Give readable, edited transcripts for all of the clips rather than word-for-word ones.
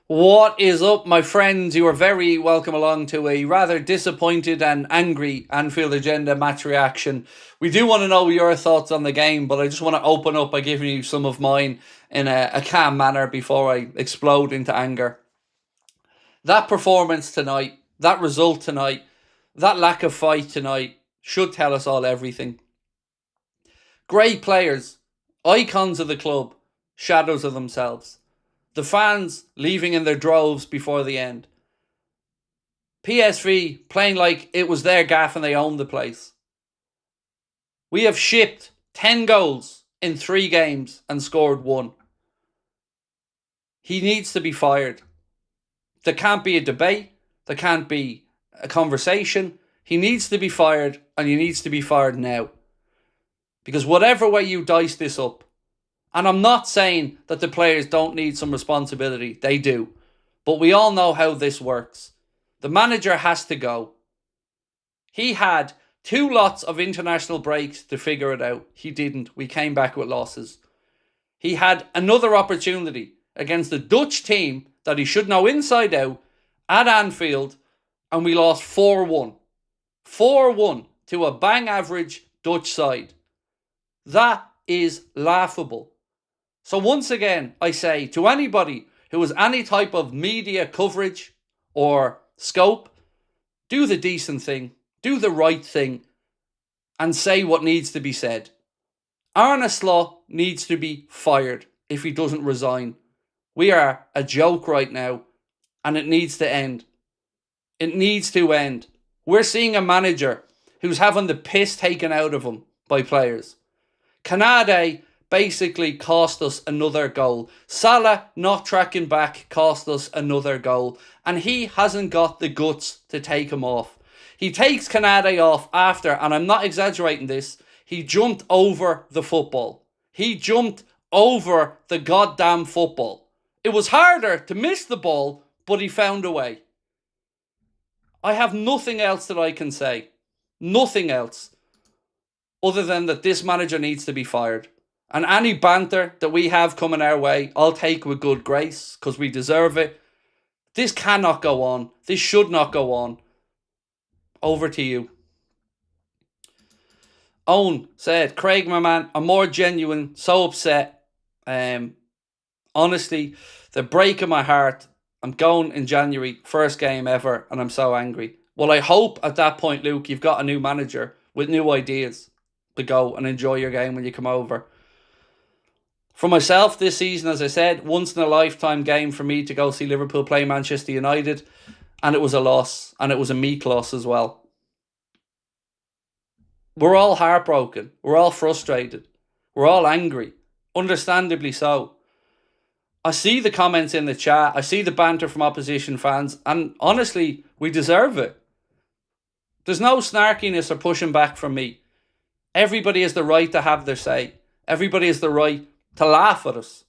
What is up, my friends? You are very welcome along to a rather disappointed and angry Anfield Agenda match reaction. We do want to know your thoughts on the game, but I just want to open up by giving you some of mine in a calm manner before I explode into anger. That performance tonight, that result tonight, that lack of fight tonight should tell us all everything. Great players, icons of the club, shadows of themselves. The fans leaving in their droves before the end. PSV playing like it was their gaff and they owned the place. We have shipped 10 goals in 3 games and scored 1. He needs to be fired. There can't be a debate. There can't be a conversation. He needs to be fired, and he needs to be fired now. Because whatever way you dice this up, and I'm not saying that the players don't need some responsibility. They do. But we all know how this works. The manager has to go. He had 2 lots of international breaks to figure it out. He didn't. We came back with losses. He had another opportunity against a Dutch team that he should know inside out at Anfield, and we lost 4-1. 4-1 to a bang average Dutch side. That is laughable. So once again, I say to anybody who has any type of media coverage or scope, do the decent thing, do the right thing, and say what needs to be said. Arne Slot needs to be fired if he doesn't resign. We are a joke right now, and it needs to end. It needs to end. We're seeing a manager who's having the piss taken out of him by players. Canade basically cost us another goal. Salah not tracking back cost us another goal. And he hasn't got the guts to take him off. He takes Canade off after, and I'm not exaggerating this, he jumped over the football. He jumped over the goddamn football. It was harder to miss the ball, but he found a way. I have nothing else that I can say. Nothing else. Other than that this manager needs to be fired. And any banter that we have coming our way, I'll take with good grace because we deserve it. This cannot go on. This should not go on. Over to you. Owen said, Craig, my man, I'm more genuine, so upset. Honestly, they're breaking my heart. I'm going in January, first game ever, and I'm so angry. Well, I hope at that point, Luke, you've got a new manager with new ideas to go and enjoy your game when you come over. For myself, this season, as I said, once in a lifetime game for me to go see Liverpool play Manchester United, and it was a loss, and it was a meek loss as well. We're all heartbroken. We're all frustrated. We're all angry. Understandably so. I see the comments in the chat. I see the banter from opposition fans, and honestly, we deserve it. There's no snarkiness or pushing back from me. Everybody has the right to have their say. Everybody has the right to laugh at us.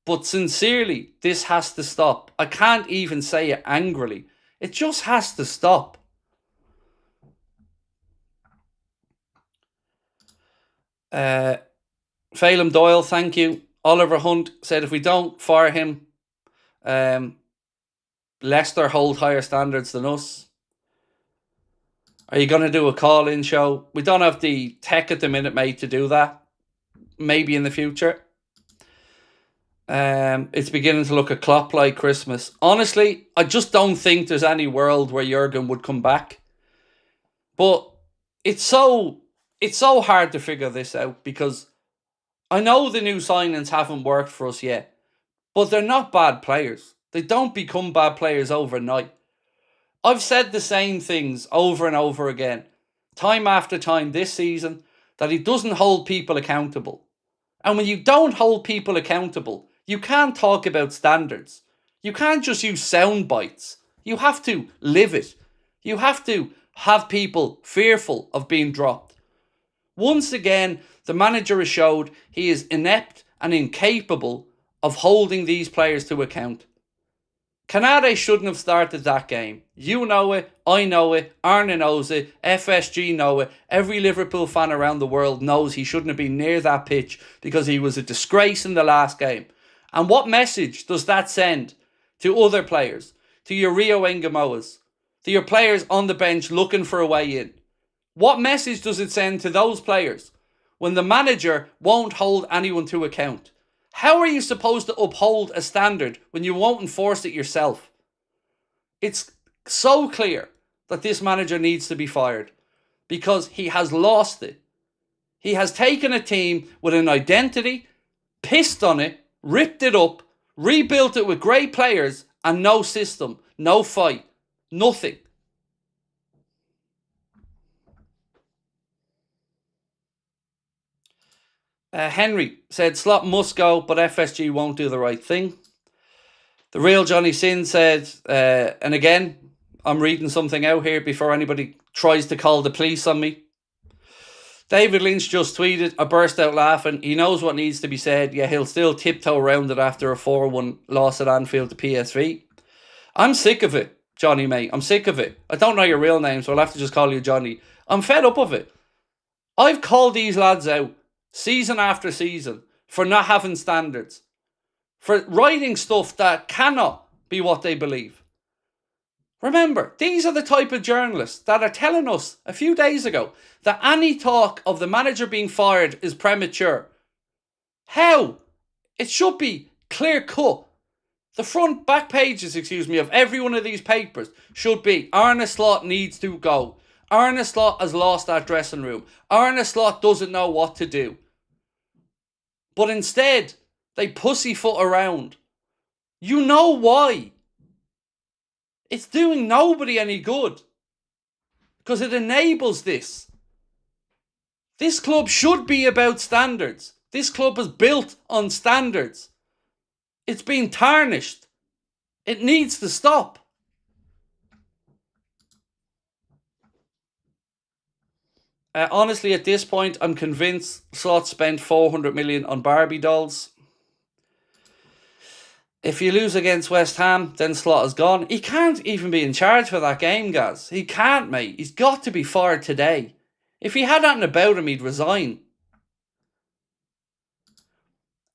But sincerely, this has to stop. I can't even say it angrily. It just has to stop. Phelan Doyle, thank you. Oliver Hunt said if we don't fire him, Leicester hold higher standards than us. Are you going to do a call-in show? We don't have the tech at the minute, mate, to do that. Maybe in the future. It's beginning to look a Klopp like Christmas. Honestly, I just don't think there's any world where Jurgen would come back. But it's so hard to figure this out because I know the new signings haven't worked for us yet, but they're not bad players. They don't become bad players overnight. I've said the same things over and over again, time after time this season, that he doesn't hold people accountable. And when you don't hold people accountable, you can't talk about standards. You can't just use sound bites. You have to live it. You have to have people fearful of being dropped. Once again, the manager has showed he is inept and incapable of holding these players to account. Canade shouldn't have started that game. You know it, I know it, Arne knows it, FSG know it. Every Liverpool fan around the world knows he shouldn't have been near that pitch because he was a disgrace in the last game. And what message does that send to other players, to your Rio Engamoas, to your players on the bench looking for a way in? What message does it send to those players when the manager won't hold anyone to account? How are you supposed to uphold a standard when you won't enforce it yourself? It's so clear that this manager needs to be fired because he has lost it. He has taken a team with an identity, pissed on it, ripped it up, rebuilt it with great players and no system, no fight, nothing. Henry said Slot must go, but FSG won't do the right thing. The real Johnny Sin said, and again, I'm reading something out here before anybody tries to call the police on me. David Lynch just tweeted, I burst out laughing. He knows what needs to be said, yet he'll still tiptoe around it after a 4-1 loss at Anfield to PSV. I'm sick of it, Johnny, mate. I'm sick of it. I don't know your real name, so I'll have to just call you Johnny. I'm fed up of it. I've called these lads out season after season for not having standards, for writing stuff that cannot be what they believe. Remember, these are the type of journalists that are telling us a few days ago that any talk of the manager being fired is premature. How? It should be clear cut. The front, back pages, of every one of these papers should be Arne Slot needs to go. Arne Slot has lost that dressing room. Arne Slot doesn't know what to do. But instead, they pussyfoot around. You know why? It's doing nobody any good. Because it enables this. This club should be about standards. This club is built on standards. It's been tarnished. It needs to stop. Honestly, at this point, I'm convinced Slot spent 400 million on Barbie dolls. If you lose against West Ham, then Slot is gone. He can't even be in charge for that game, guys. He can't, mate. He's got to be fired today. If he had nothing about him, he'd resign.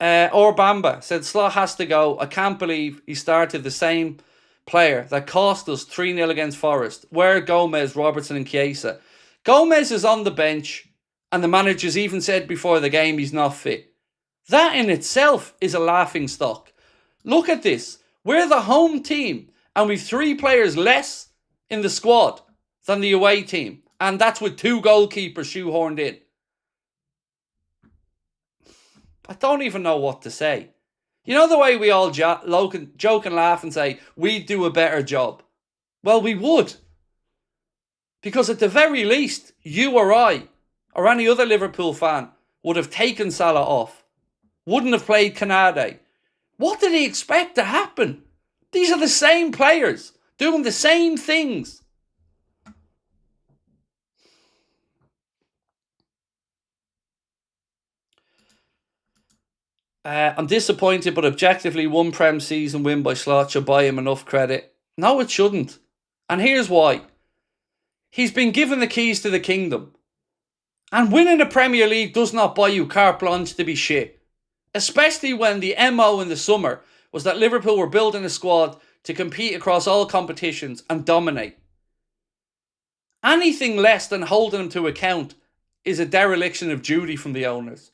Or Bamba said Slot has to go. I can't believe he started the same player that cost us 3-0 against Forest. Where are Gomez, Robertson and Chiesa? Gomez is on the bench and the manager's even said before the game he's not fit. That in itself is a laughing stock. Look at this. We're the home team and we've 3 players less in the squad than the away team. And that's with 2 goalkeepers shoehorned in. I don't even know what to say. You know the way we all joke and laugh and say, we'd do a better job? Well, we would. Because at the very least, you or I, or any other Liverpool fan, would have taken Salah off. Wouldn't have played Canade. What did he expect to happen? These are the same players, doing the same things. I'm disappointed, but objectively, one Prem season win by Slot should buy him enough credit. No, it shouldn't. And here's why. He's been given the keys to the kingdom. And winning the Premier League does not buy you carte blanche to be shit. Especially when the MO in the summer was that Liverpool were building a squad to compete across all competitions and dominate. Anything less than holding them to account is a dereliction of duty from the owners.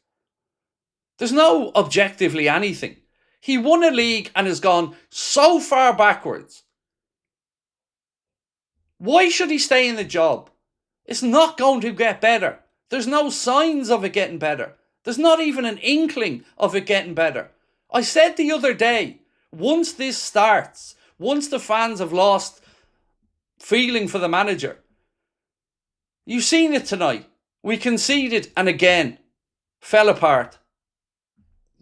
There's no objectively anything. He won a league and has gone so far backwards. Why should he stay in the job? It's not going to get better. There's no signs of it getting better. There's not even an inkling of it getting better. I said the other day, once this starts, once the fans have lost feeling for the manager, you've seen it tonight. We conceded and again fell apart.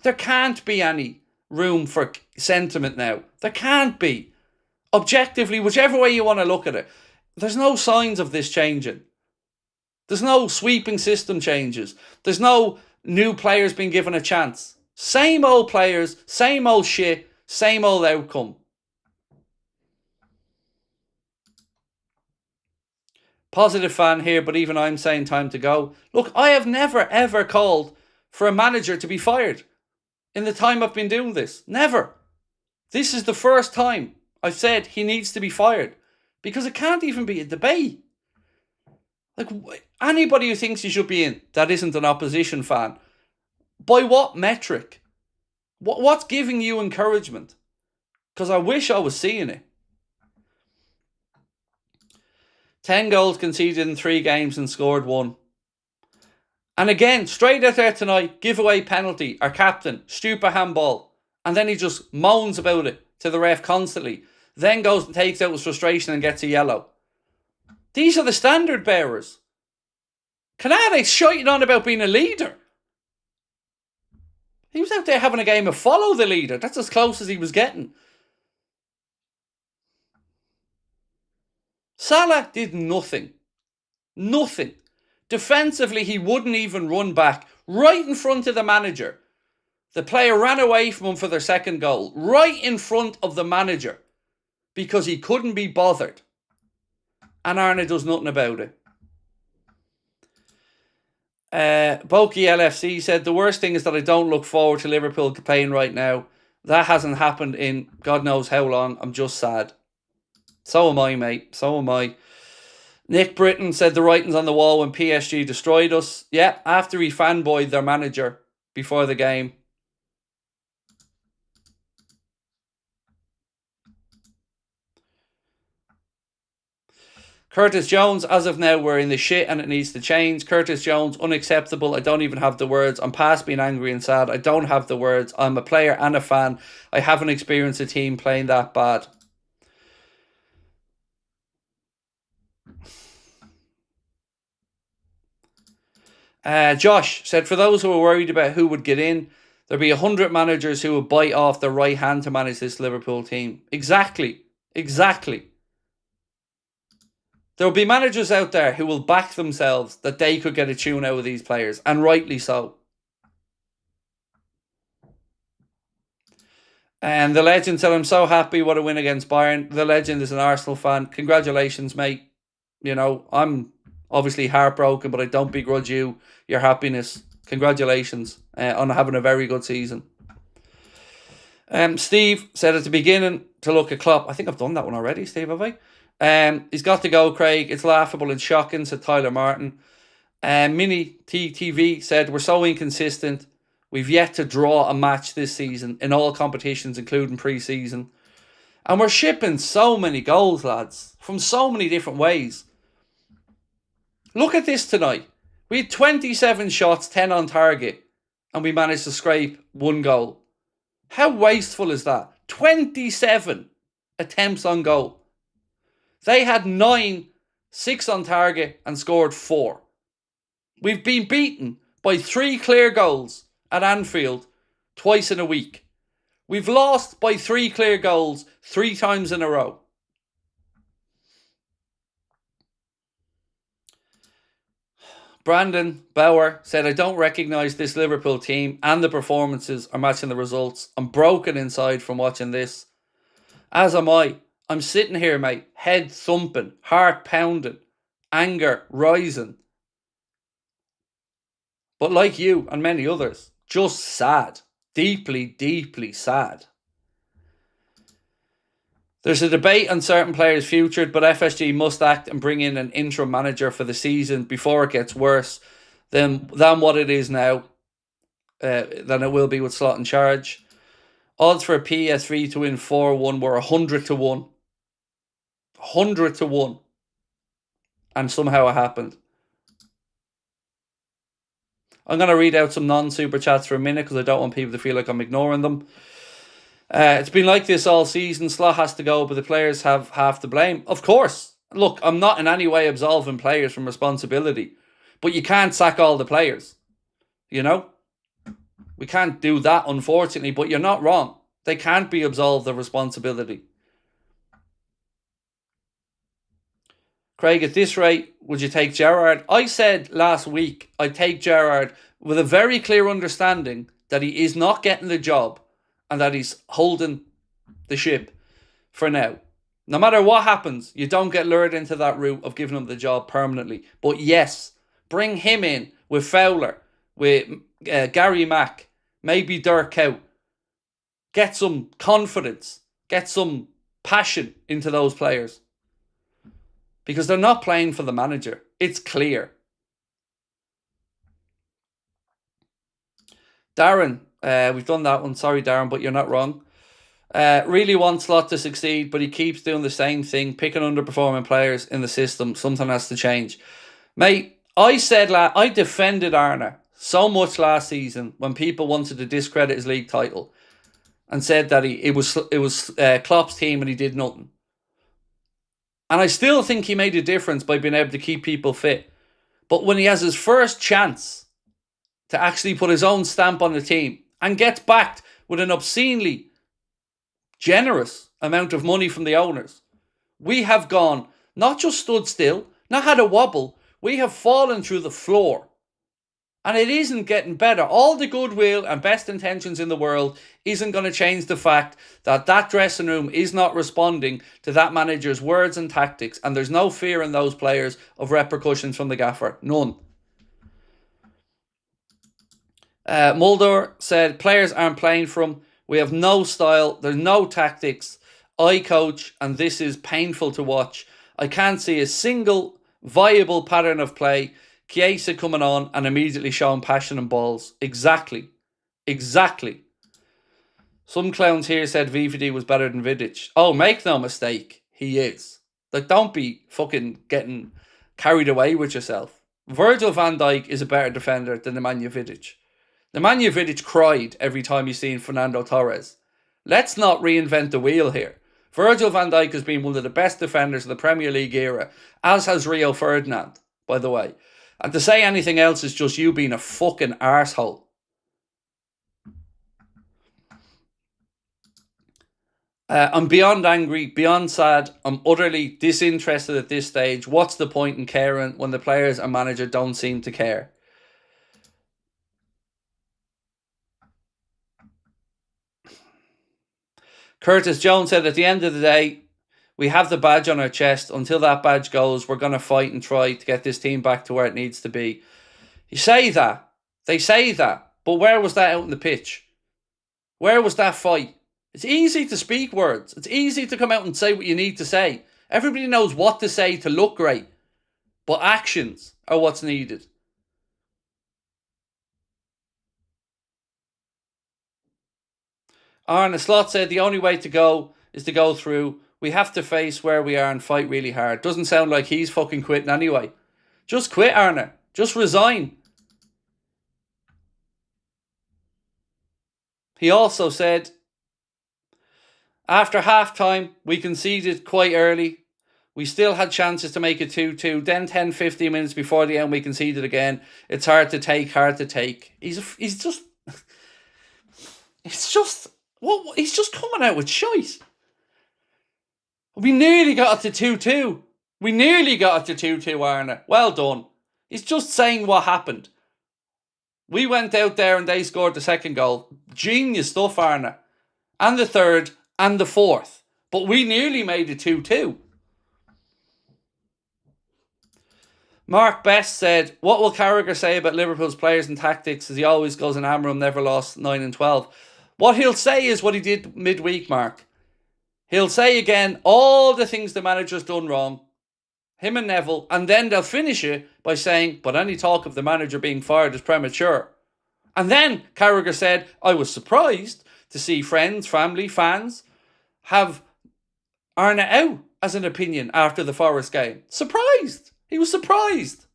There can't be any room for sentiment now. There can't be. Objectively, whichever way you want to look at it, there's no signs of this changing. There's no sweeping system changes. There's no new players being given a chance. Same old players, same old shit, same old outcome. Positive fan here, but even I'm saying time to go. Look, I have never ever called for a manager to be fired in the time I've been doing this. Never. This is the first time I've said he needs to be fired, because it can't even be a debate. Like, anybody who thinks he should be in that isn't an opposition fan, by what metric? What's giving you encouragement? Because I wish I was seeing it. 10 goals conceded in 3 games and scored 1. And again, straight out there tonight, giveaway penalty, our captain, stupid handball. And then he just moans about it to the ref constantly. Then goes and takes out his frustration and gets a yellow. These are the standard bearers. Canade's shiting on about being a leader. He was out there having a game of follow the leader. That's as close as he was getting. Salah did nothing. Nothing. Defensively, he wouldn't even run back. Right in front of the manager. The player ran away from him for their second goal. Right in front of the manager. Because he couldn't be bothered. And Arne does nothing about it. Boki LFC said, the worst thing is that I don't look forward to Liverpool campaign right now. That hasn't happened in God knows how long. I'm just sad. So am I, mate. So am I. Nick Britton said the writing's on the wall when PSG destroyed us. Yeah, after he fanboyed their manager before the game. Curtis Jones, as of now, we're in the shit and it needs to change. Curtis Jones, unacceptable. I don't even have the words. I'm past being angry and sad. I don't have the words. I'm a player and a fan. I haven't experienced a team playing that bad. Josh said, for those who are worried about who would get in, there'll be 100 managers who would bite off their right hand to manage this Liverpool team. Exactly. Exactly. There will be managers out there who will back themselves that they could get a tune out of these players, and rightly so. And the legend said, I'm so happy, what a win against Bayern. The legend is an Arsenal fan. Congratulations, mate. You know, I'm obviously heartbroken, but I don't begrudge you your happiness. Congratulations on having a very good season. Steve said at the beginning to look at Klopp. I think I've done that one already, Steve, have I? He's got to go, Craig. It's laughable and shocking, said Tyler Martin. Mini TTV said, we're so inconsistent. We've yet to draw a match this season in all competitions, including pre-season. And we're shipping so many goals, lads, from so many different ways. Look at this tonight. We had 27 shots, 10 on target, and we managed to scrape 1 goal. How wasteful is that? 27 attempts on goal. They had 9, 6 on target, and scored 4. We've been beaten by 3 clear goals at Anfield twice in a week. We've lost by 3 clear goals 3 times in a row. Brandon Bauer said, I don't recognise this Liverpool team and the performances are matching the results. I'm broken inside from watching this. As am I. I'm sitting here, mate, head thumping, heart pounding, anger rising. But like you and many others, just sad. Deeply, deeply sad. There's a debate on certain players' future, but FSG must act and bring in an interim manager for the season before it gets worse than what it is now, than it will be with Slot in charge. Odds for PSV to win 4-1 were 100 to 1. 100 to 1. And somehow it happened. I'm going to read out some non-super chats for a minute because I don't want people to feel like I'm ignoring them. It's been like this all season. Slot has to go, but the players have half the blame. Of course. Look, I'm not in any way absolving players from responsibility. But you can't sack all the players. You know? We can't do that, unfortunately. But you're not wrong. They can't be absolved of responsibility. Craig, at this rate, would you take Gerrard? I said last week I'd take Gerrard with a very clear understanding that he is not getting the job and that he's holding the ship for now. No matter what happens, you don't get lured into that route of giving him the job permanently. But yes, bring him in with Fowler, with Gary Mack, maybe Dirk Cow. Get some confidence get some passion into those players. Because they're not playing for the manager. It's clear. Darren, we've done that one. Sorry, Darren, but you're not wrong. Really wants Slot to succeed, but he keeps doing the same thing, picking underperforming players in the system. Something has to change. Mate, I defended Arne so much last season when people wanted to discredit his league title and said that it was Klopp's team and he did nothing. And I still think he made a difference by being able to keep people fit. But when he has his first chance to actually put his own stamp on the team and gets backed with an obscenely generous amount of money from the owners, we have gone, not just stood still, not had a wobble, we have fallen through the floor. And it isn't getting better. All the goodwill and best intentions in the world isn't going to change the fact that that dressing room is not responding to that manager's words and tactics. And there's no fear in those players of repercussions from the gaffer. None. Mulder said, players aren't playing for him. We have no style. There's no tactics. I coach, and this is painful to watch. I can't see a single viable pattern of play. Chiesa coming on and immediately showing passion and balls. Exactly. Some clowns here said VVD was better than Vidic. Oh, make no mistake. He is. Like, don't be fucking getting carried away with yourself. Virgil van Dijk is a better defender than Nemanja Vidic. Nemanja Vidic cried every time he's seen Fernando Torres. Let's not reinvent the wheel here. Virgil van Dijk has been one of the best defenders of the Premier League era, as has Rio Ferdinand, by the way. And to say anything else is just you being a fucking arsehole. I'm beyond angry, beyond sad. I'm utterly disinterested at this stage. What's the point in caring when the players and manager don't seem to care? Curtis Jones said, at the end of the day, we have the badge on our chest. Until that badge goes, we're going to fight and try to get this team back to where it needs to be. You say that. They say that. But where was that out in the pitch? Where was that fight? It's easy to speak words. It's easy to come out and say what you need to say. Everybody knows what to say to look great. But actions are what's needed. Arne Slot said the only way to go is to go through. We have to face where we are and fight really hard. Doesn't sound like he's fucking quitting anyway. Just quit, Arne. Just resign. He also said, after half-time, we conceded quite early. We still had chances to make it 2-2. Then 10-15 minutes before the end, we conceded again. It's hard to take. He's just... It's just... What? He's just coming out with shite. We nearly got it to 2-2. We nearly got it to 2-2, Arne. Well done. He's just saying what happened. We went out there and they scored the second goal. Genius stuff, Arne. And the third and the fourth. But we nearly made it 2-2. Mark Best said, what will Carragher say about Liverpool's players and tactics as he always goes and hammer them, never lost 9 and 12? What he'll say is what he did midweek, Mark. He'll say again all the things the manager's done wrong, him and Neville, and then they'll finish it by saying, but any talk of the manager being fired is premature. And then Carragher said, I was surprised to see friends, family, fans have Arne out as an opinion after the Forest game. Surprised. He was surprised.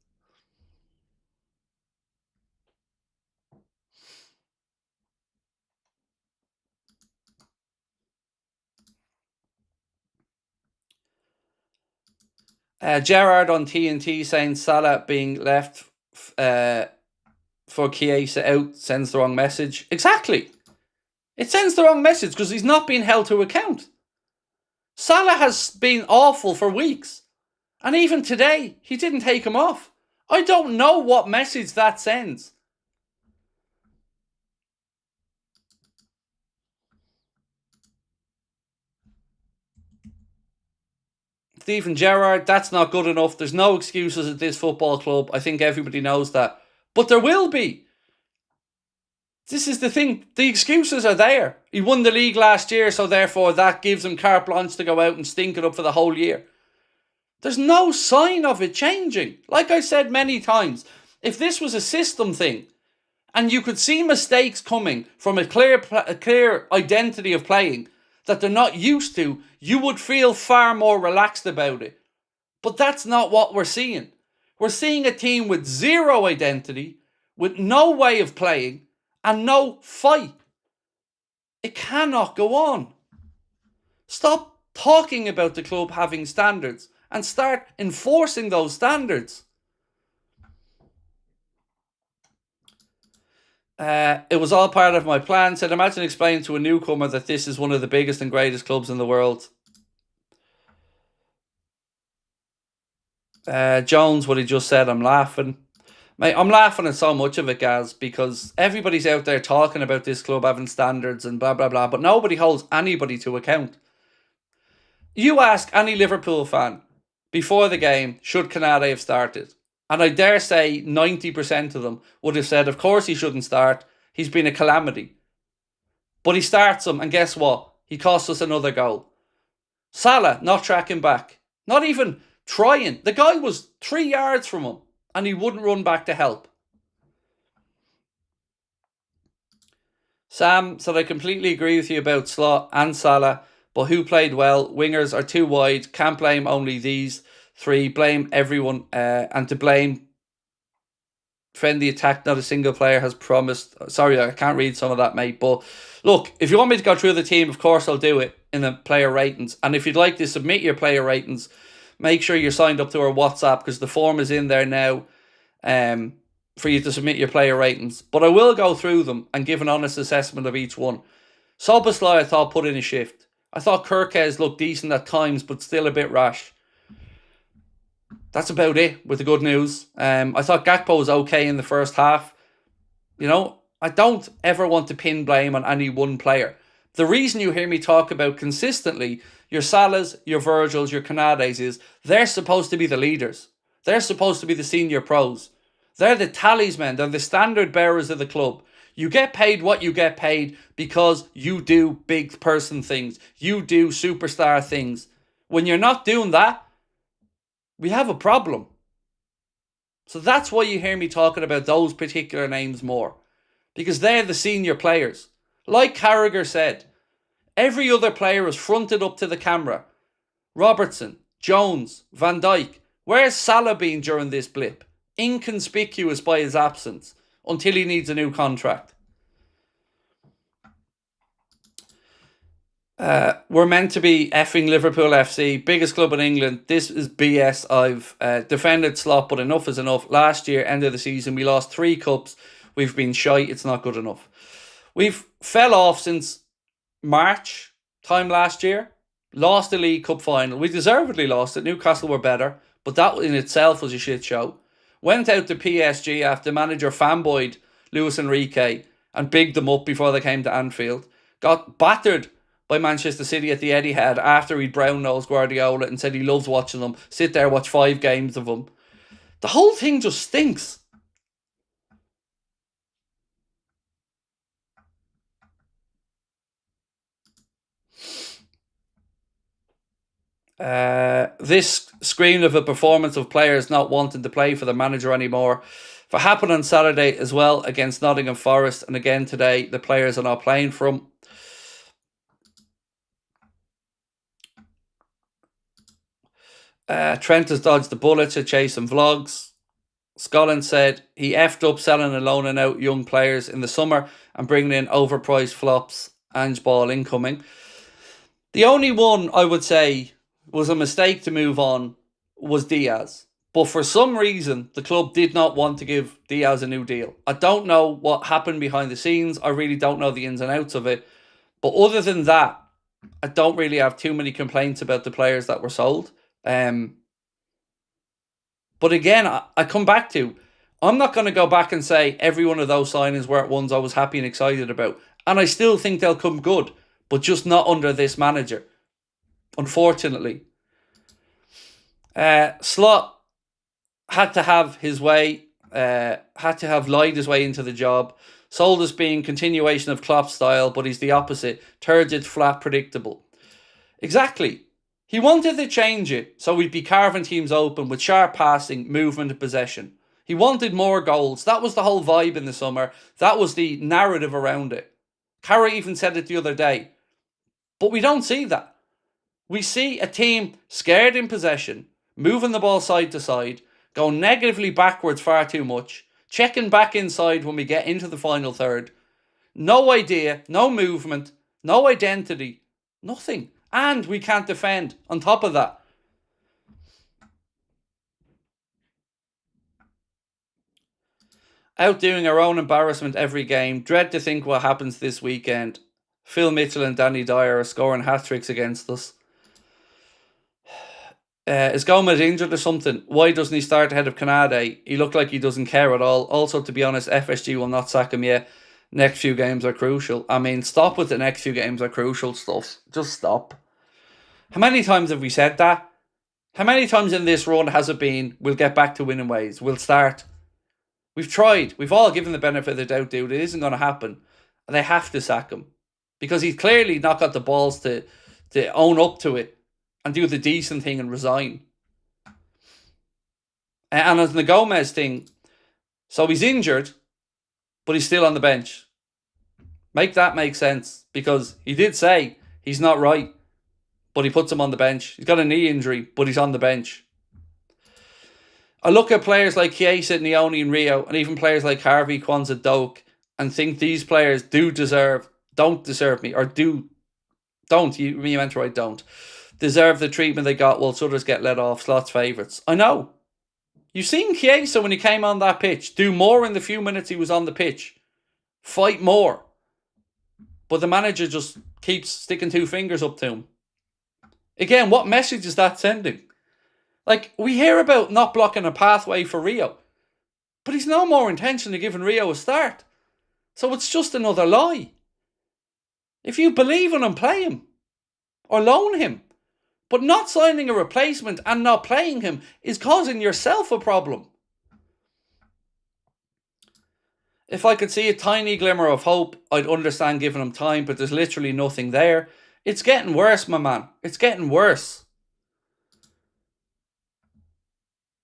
Gerard on TNT saying Salah being left for Chiesa out sends the wrong message. Exactly. It sends the wrong message because he's not being held to account. Salah has been awful for weeks. And even today, he didn't take him off. I don't know what message that sends. Stephen Gerrard, that's not good enough. There's no excuses at this football club. I think everybody knows that. But there will be. This is the thing. The excuses are there. He won the league last year, so therefore that gives him carte blanche to go out and stink it up for the whole year. There's no sign of it changing. Like I said many times, if this was a system thing, and you could see mistakes coming from a clear identity of playing that they're not used to, you would feel far more relaxed about it. But that's not what we're seeing. We're seeing a team with zero identity, with no way of playing, and no fight. It cannot go on. Stop talking about the club having standards and start enforcing those standards. It was all part of my plan. Said, imagine explaining to a newcomer that this is one of the biggest and greatest clubs in the world. Jones, what he just said, I'm laughing. Mate, I'm laughing at so much of it, Gaz, because everybody's out there talking about this club having standards and blah, blah, blah, but nobody holds anybody to account. You ask any Liverpool fan before the game, should Canade have started? And I dare say 90% of them would have said, of course he shouldn't start. He's been a calamity. But he starts him, and guess what? He costs us another goal. Salah not tracking back. Not even trying. The guy was 3 yards from him, and he wouldn't run back to help. Sam said, I completely agree with you about Slot and Salah, but who played well? Wingers are too wide. Can't blame only these three. Blame everyone. And to blame defend the attack, not a single player has promised. Sorry, I can't read some of that, mate. But look, if you want me to go through the team, of course I'll do it in the player ratings. And if you'd like to submit your player ratings, make sure you're signed up to our WhatsApp, because the form is in there now for you to submit your player ratings. But I will go through them and give an honest assessment of each one. Soboslai, I thought, put in a shift. I thought Kirkes looked decent at times, but still a bit rash. That's about it with the good news. I thought Gakpo was okay in the first half. You know, I don't ever want to pin blame on any one player. The reason you hear me talk about consistently your Salahs, your Virgils, your Canades is they're supposed to be the leaders. They're supposed to be the senior pros. They're the talisman. They're the standard bearers of the club. You get paid what you get paid because you do big person things. You do superstar things. When you're not doing that, we have a problem. So that's why you hear me talking about those particular names more. Because they're the senior players. Like Carragher said, every other player is fronted up to the camera. Robertson, Jones, Van Dijk. Where's Salah been during this blip? Inconspicuous by his absence until he needs a new contract. We're meant to be effing Liverpool FC, biggest club in England. This is BS. I've defended Slot, but enough is enough. Last year, end of the season, we lost 3 cups. We've been shite. It's not good enough. We've fell off since March time last year. Lost the League Cup final. We deservedly lost it. Newcastle were better, but that in itself was a shit show. Went out to PSG after manager fanboyed Luis Enrique and bigged them up before they came to Anfield. Got battered by Manchester City at the Etihad after he'd brown-nosed Guardiola and said he loves watching them. Sit there, watch 5 games of them. The whole thing just stinks. This screamed of a performance of players not wanting to play for the manager anymore. For happened on Saturday as well against Nottingham Forest, and again today, the players are not playing for him. Trent has dodged the bullet to chase some vlogs. Scotland said he effed up selling and loaning out young players in the summer and bringing in overpriced flops. Ange Ball incoming. The only one I would say was a mistake to move on was Diaz. But for some reason, the club did not want to give Diaz a new deal. I don't know what happened behind the scenes. I really don't know the ins and outs of it. But other than that, I don't really have too many complaints about the players that were sold. But again, I come back to, I'm not going to go back and say every one of those signings weren't ones I was happy and excited about. And I still think they'll come good, but just not under this manager, unfortunately. Slot had to have his way, had to have lied his way into the job. Sold as being continuation of Klopp's style, but he's the opposite. Turgid, flat, predictable. Exactly. He wanted to change it so we'd be carving teams open with sharp passing, movement and possession. He wanted more goals. That was the whole vibe in the summer. That was the narrative around it. Carra even said it the other day. But we don't see that. We see a team scared in possession, moving the ball side to side, going negatively backwards far too much, checking back inside when we get into the final third. No idea, no movement, no identity, nothing. And we can't defend on top of that. Outdoing our own embarrassment every game. Dread to think what happens this weekend. Phil Mitchell and Danny Dyer are scoring hat-tricks against us. Is Gomez injured or something? Why doesn't he start ahead of Canade? He looked like he doesn't care at all. Also, to be honest, FSG will not sack him yet. Next few games are crucial. I mean, stop with the next few games are crucial stuff. Just stop. How many times have we said that? How many times in this run has it been, we'll get back to winning ways, we'll start? We've tried. We've all given the benefit of the doubt, dude. It isn't going to happen. And they have to sack him. Because he's clearly not got the balls to own up to it and do the decent thing and resign. And as the Gomez thing, so he's injured, but he's still on the bench. Make that make sense. Because he did say he's not right, but he puts him on the bench. He's got a knee injury, but he's on the bench. I look at players like Chiesa, Nioni and Rio, and even players like Harvey, Kwanzaa, Doak, and think these players don't deserve deserve the treatment they got whilst others get let off, slots favourites. I know. You've seen Chiesa when he came on that pitch do more in the few minutes he was on the pitch. Fight more. But the manager just keeps sticking two fingers up to him. Again, what message is that sending? Like, we hear about not blocking a pathway for Rio, but he's no more intention of giving Rio a start. So it's just another lie. If you believe in him, play him. Or loan him. But not signing a replacement and not playing him is causing yourself a problem. If I could see a tiny glimmer of hope, I'd understand giving him time, but there's literally nothing there. It's getting worse, my man. It's getting worse.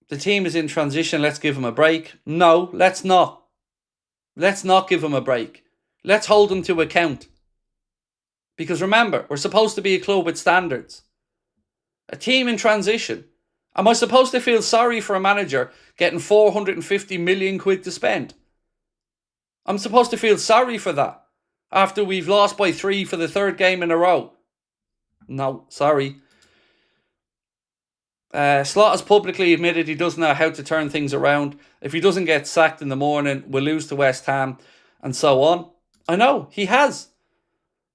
The team is in transition. Let's give him a break. No, let's not. Let's not give him a break. Let's hold him to account. Because remember, we're supposed to be a club with standards. A team in transition. Am I supposed to feel sorry for a manager getting 450 million quid to spend? I'm supposed to feel sorry for that after we've lost by 3 for the third game in a row. No, sorry. Slot has publicly admitted he doesn't know how to turn things around. If he doesn't get sacked in the morning, we'll lose to West Ham and so on. I know, he has.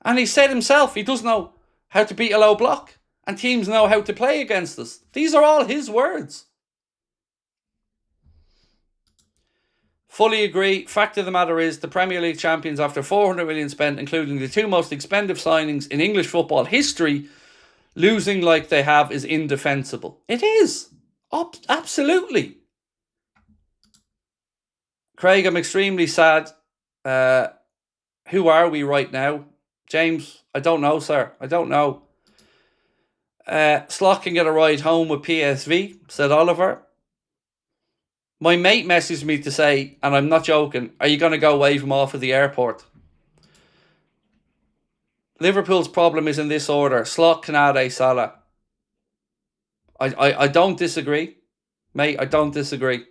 And he said himself he doesn't know how to beat a low block. And teams know how to play against us. These are all his words. Fully agree. Fact of the matter is the Premier League champions, after 400 million spent, including the two most expensive signings in English football history, losing like they have is indefensible. It is. Absolutely. Craig, I'm extremely sad. Who are we right now? James, I don't know, sir. I don't know. Slot can get a ride home with PSV, said Oliver. My mate messaged me to say, and I'm not joking, are you going to go wave him off at the airport? Liverpool's problem is in this order. Slot, Canade, Salah. I don't disagree. Mate, I don't disagree.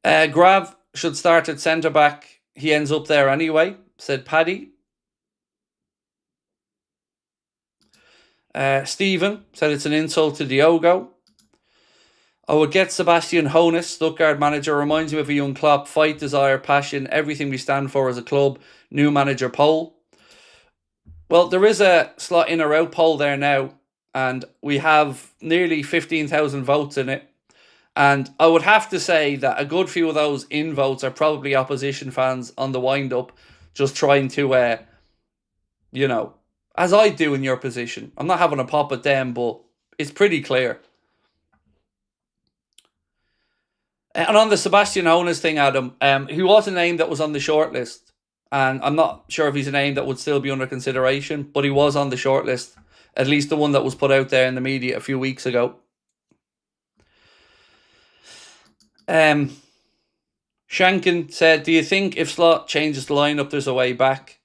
Grav should start at centre-back. He ends up there anyway, said Paddy. Stephen said it's an insult to Diogo. I would get Sebastian Hoeneß, Stuttgart manager, reminds me of a young Klopp. Fight, desire, passion, everything we stand for as a club. New manager poll. Well, there is a slot in or out poll there now, and we have nearly 15,000 votes in it. And I would have to say that a good few of those in votes are probably opposition fans on the wind-up, just trying to, as I do in your position. I'm not having a pop at them, but it's pretty clear. And on the Sebastian Hoeneß thing, Adam, he was a name that was on the shortlist. And I'm not sure if he's a name that would still be under consideration, but he was on the shortlist. At least the one that was put out there in the media a few weeks ago. Shankin said, do you think if Slot changes the lineup, there's a way back?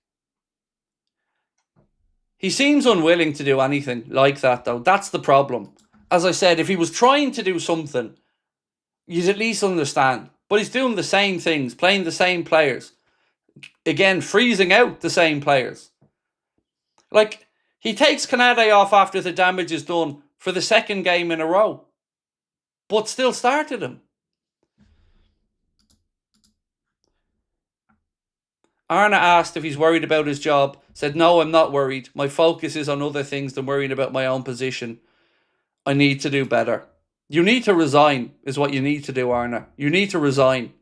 He seems unwilling to do anything like that, though. That's the problem. As I said, if he was trying to do something, you'd at least understand. But he's doing the same things, playing the same players. Again, freezing out the same players. Like, he takes Canade off after the damage is done for the second game in a row, but still started him. Arna asked if he's worried about his job. Said, no, I'm not worried. My focus is on other things than worrying about my own position. I need to do better. You need to resign, is what you need to do, Arna. You need to resign.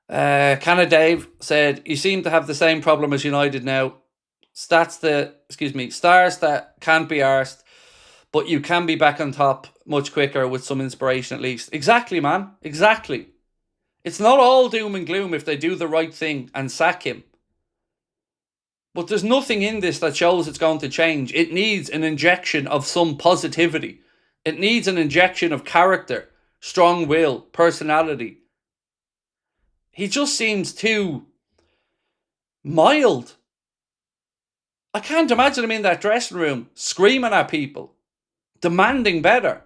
Canna Dave said, you seem to have the same problem as United now. Stars that can't be arsed, but you can be back on top much quicker with some inspiration at least. Exactly, man. Exactly. It's not all doom and gloom if they do the right thing and sack him. But there's nothing in this that shows it's going to change. It needs an injection of some positivity. It needs an injection of character, strong will, personality. He just seems too mild. I can't imagine him in that dressing room screaming at people, demanding better.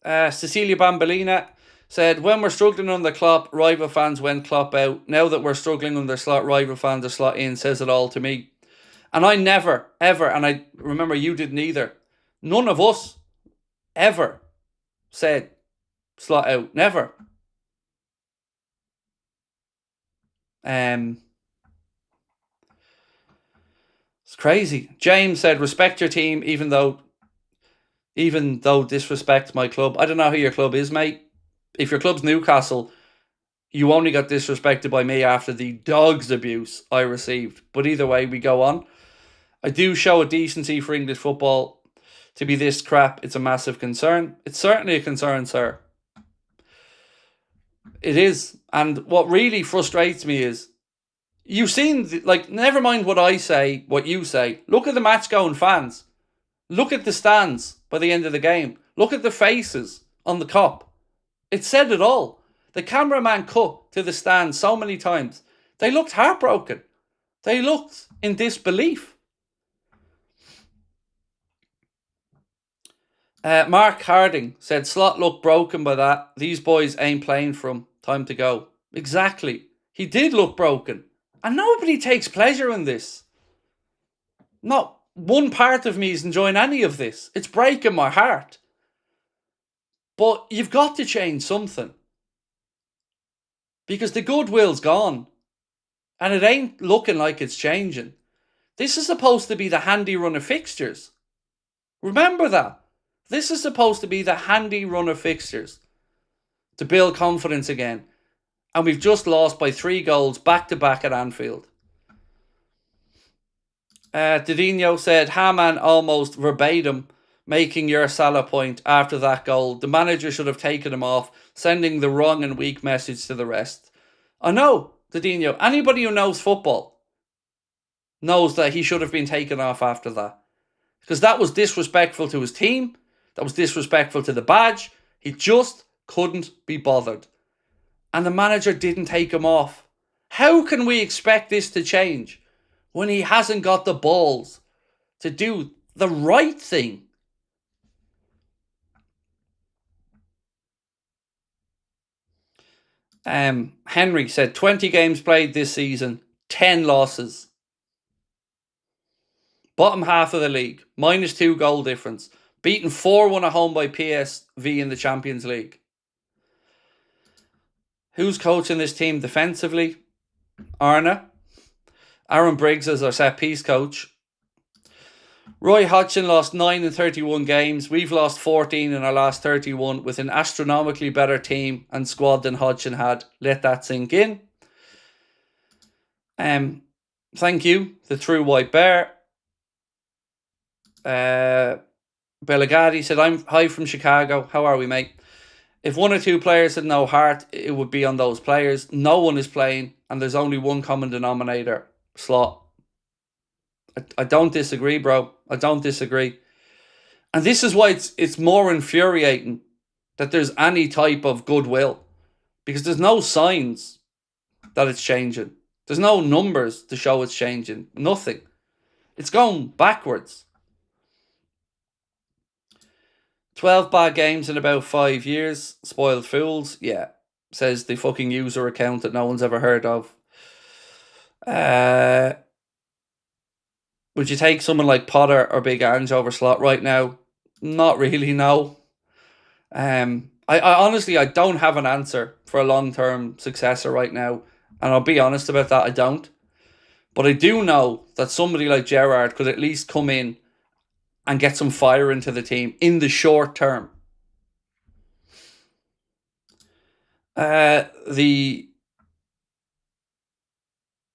Cecilia Bambolina said, when we're struggling under Klopp, rival fans went Klopp out. Now that we're struggling under Slot, rival fans are Slot in, says it all to me. And I never, ever, and I remember you didn't either, none of us ever said Slot out. Never. It's crazy. James said, respect your team even though disrespect my club. I don't know who your club is, mate. If your club's Newcastle, you only got disrespected by me after the dog's abuse I received. But either way, we go on. I do show a decency for English football. To be this crap, it's a massive concern. It's certainly a concern, sir. It is. And what really frustrates me is, you've seen, never mind what I say, what you say. Look at the match-going fans. Look at the stands by the end of the game. Look at the faces on the Kop. It said it all. The cameraman cut to the stand so many times. They looked heartbroken. They looked in disbelief. Mark Harding said, Slot looked broken by that. These boys ain't playing for him. Time to go. Exactly. He did look broken. And nobody takes pleasure in this. Not one part of me is enjoying any of this. It's breaking my heart. But you've got to change something. Because the goodwill's gone. And it ain't looking like it's changing. This is supposed to be the handy run of fixtures. Remember that. This is supposed to be the handy run of fixtures. To build confidence again. And we've just lost by 3 goals back-to-back at Anfield. Didinho said, Haman almost verbatim making your Salah point after that goal. The manager should have taken him off, sending the wrong and weak message to the rest. I know, Didinho. Anybody who knows football knows that he should have been taken off after that. Because that was disrespectful to his team. That was disrespectful to the badge. He just couldn't be bothered. And the manager didn't take him off. How can we expect this to change when he hasn't got the balls to do the right thing? Henry said 20 games played this season, 10 losses. Bottom half of the league, -2 goal difference. Beaten 4-1 at home by PSV in the Champions League. Who's coaching this team defensively? Arna. Aaron Briggs is our set-piece coach. Roy Hodgson lost 9 in 31 games. We've lost 14 in our last 31 with an astronomically better team and squad than Hodgson had. Let that sink in. Thank you, the True White Bear. Belagati said, I'm hi from Chicago. How are we, mate? If one or two players had no heart, it would be on those players. No one is playing, and there's only one common denominator, Slot. I don't disagree, bro. I don't disagree. And this is why it's more infuriating that there's any type of goodwill. Because there's no signs that it's changing. There's no numbers to show it's changing. Nothing. It's going backwards. 12 bad games in about 5 years. Spoiled fools. Yeah. Says the fucking user account that no one's ever heard of. Would you take someone like Potter or Big Ange over Slot right now? Not really, no. I honestly, I don't have an answer for a long-term successor right now. And I'll be honest about that, I don't. But I do know that somebody like Gerrard could at least come in and get some fire into the team in the short term. The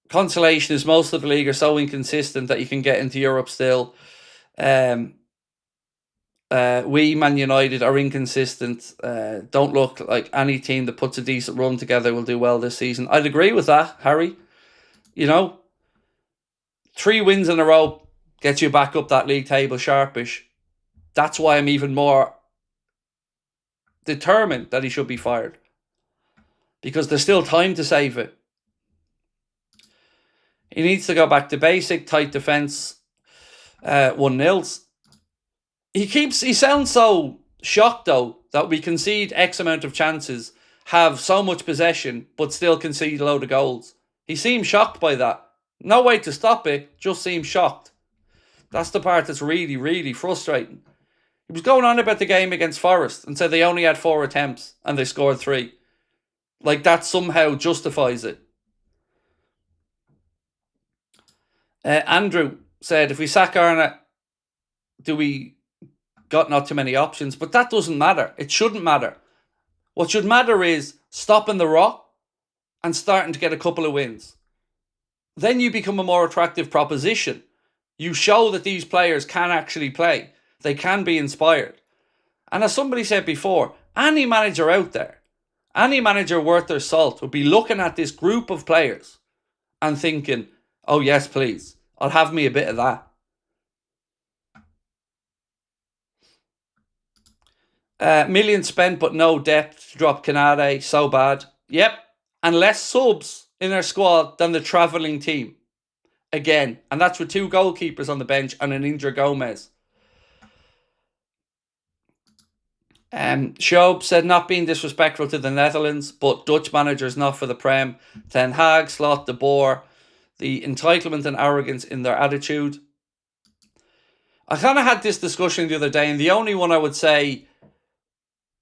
consolation is most of the league are so inconsistent that you can get into Europe still. We, Man United, are inconsistent. Don't look like any team that puts a decent run together will do well this season. I'd agree with that, Harry. 3 wins in a row gets you back up that league table sharpish. That's why I'm even more determined that he should be fired. Because there's still time to save it. He needs to go back to basic, tight defence, 1-0s. He sounds so shocked, though, that we concede X amount of chances, have so much possession, but still concede a load of goals. He seems shocked by that. No way to stop it, just seems shocked. That's the part that's really, really frustrating. He was going on about the game against Forest and said they only had 4 attempts and they scored 3. Like that somehow justifies it. Andrew said, if we sack Arnott, do we got not too many options? But that doesn't matter. It shouldn't matter. What should matter is stopping the rot and starting to get a couple of wins. Then you become a more attractive proposition. You show that these players can actually play. They can be inspired. And as somebody said before, any manager out there, any manager worth their salt would be looking at this group of players and thinking, oh yes, please, I'll have me a bit of that. Millions spent but no depth to drop Canade, so bad. Yep, and less subs in their squad than the travelling team. Again, and that's with 2 goalkeepers on the bench and an injured Gomez. Shob said, not being disrespectful to the Netherlands, but Dutch managers not for the Prem. Ten Hag, Slot, De Boer, the entitlement and arrogance in their attitude. I kind of had this discussion the other day, and the only one I would say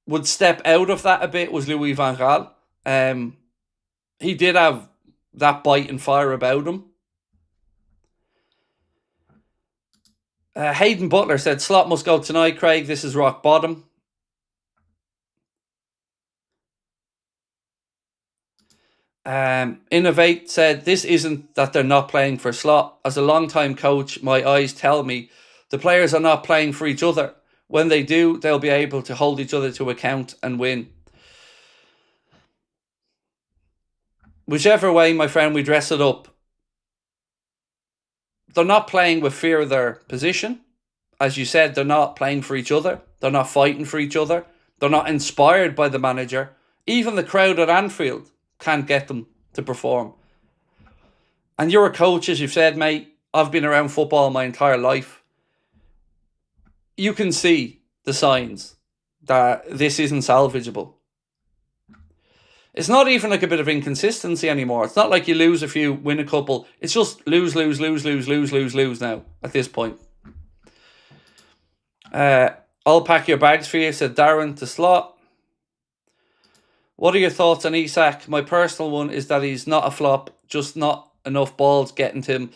would step out of that a bit was Louis van Gaal. He did have that bite and fire about him. Hayden Butler said, Slot must go tonight, Craig. This is rock bottom. Innovate said, this isn't that they're not playing for Slot. As a long-time coach, my eyes tell me the players are not playing for each other. When they do, they'll be able to hold each other to account and win. Whichever way, my friend, we dress it up, they're not playing with fear of their position. As you said, they're not playing for each other. They're not fighting for each other. They're not inspired by the manager. Even the crowd at Anfield can't get them to perform. And you're a coach, as you've said, mate. I've been around football my entire life. You can see the signs that this isn't salvageable. It's not even like a bit of inconsistency anymore. It's not like you lose a few, win a couple. It's just lose now at this point. I'll pack your bags for you, said Darren to Slot. What are your thoughts on Isak? My personal one is that he's not a flop, just not enough balls getting to him.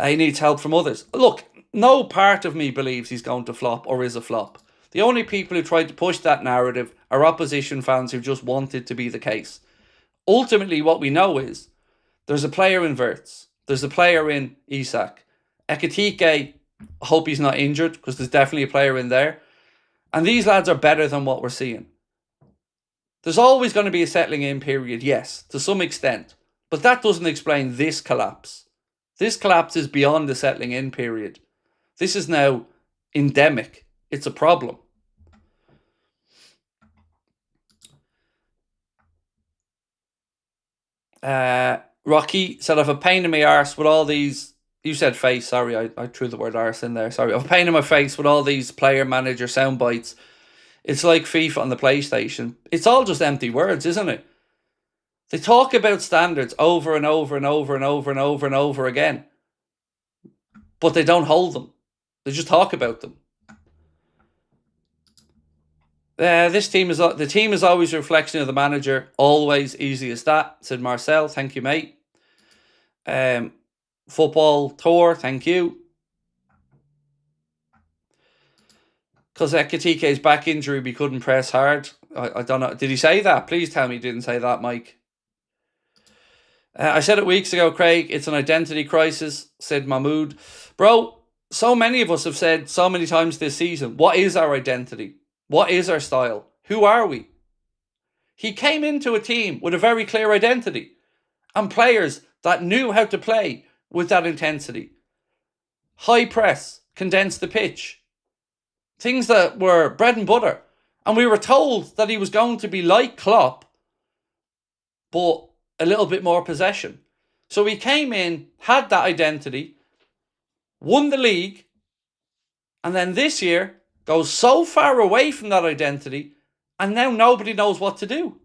He needs help from others. Look, no part of me believes he's going to flop or is a flop. The only people who tried to push that narrative are opposition fans who just want it to be the case. Ultimately, what we know is there's a player in Wirtz. There's a player in Isak. Ekitike I hope he's not injured, because there's definitely a player in there. And these lads are better than what we're seeing. There's always going to be a settling in period, yes, to some extent. But that doesn't explain this collapse. This collapse is beyond the settling in period. This is now endemic. It's a problem. Rocky said, I've a pain in my arse with all these... You said face, sorry, I threw the word arse in there. Sorry, I've a pain in my face with all these player manager sound bites. It's like FIFA on the PlayStation. It's all just empty words, isn't it? They talk about standards over and over and over and over and over and over again. But they don't hold them. They just talk about them. The team is always a reflection of the manager. Always, easy as that, said Marcel. Thank you, mate. Football tour, thank you. Because Ekitike's back injury, we couldn't press hard. I don't know. Did he say that? Please tell me he didn't say that, Mike. I said it weeks ago, Craig. It's an identity crisis, said Mahmood. Bro, so many of us have said so many times this season, what is our identity? What is our style? Who are we? He came into a team with a very clear identity and players that knew how to play with that intensity. High press, condense the pitch. Things that were bread and butter. And we were told that he was going to be like Klopp, but a little bit more possession. So he came in, had that identity, won the league, and then this year goes so far away from that identity, and now nobody knows what to do.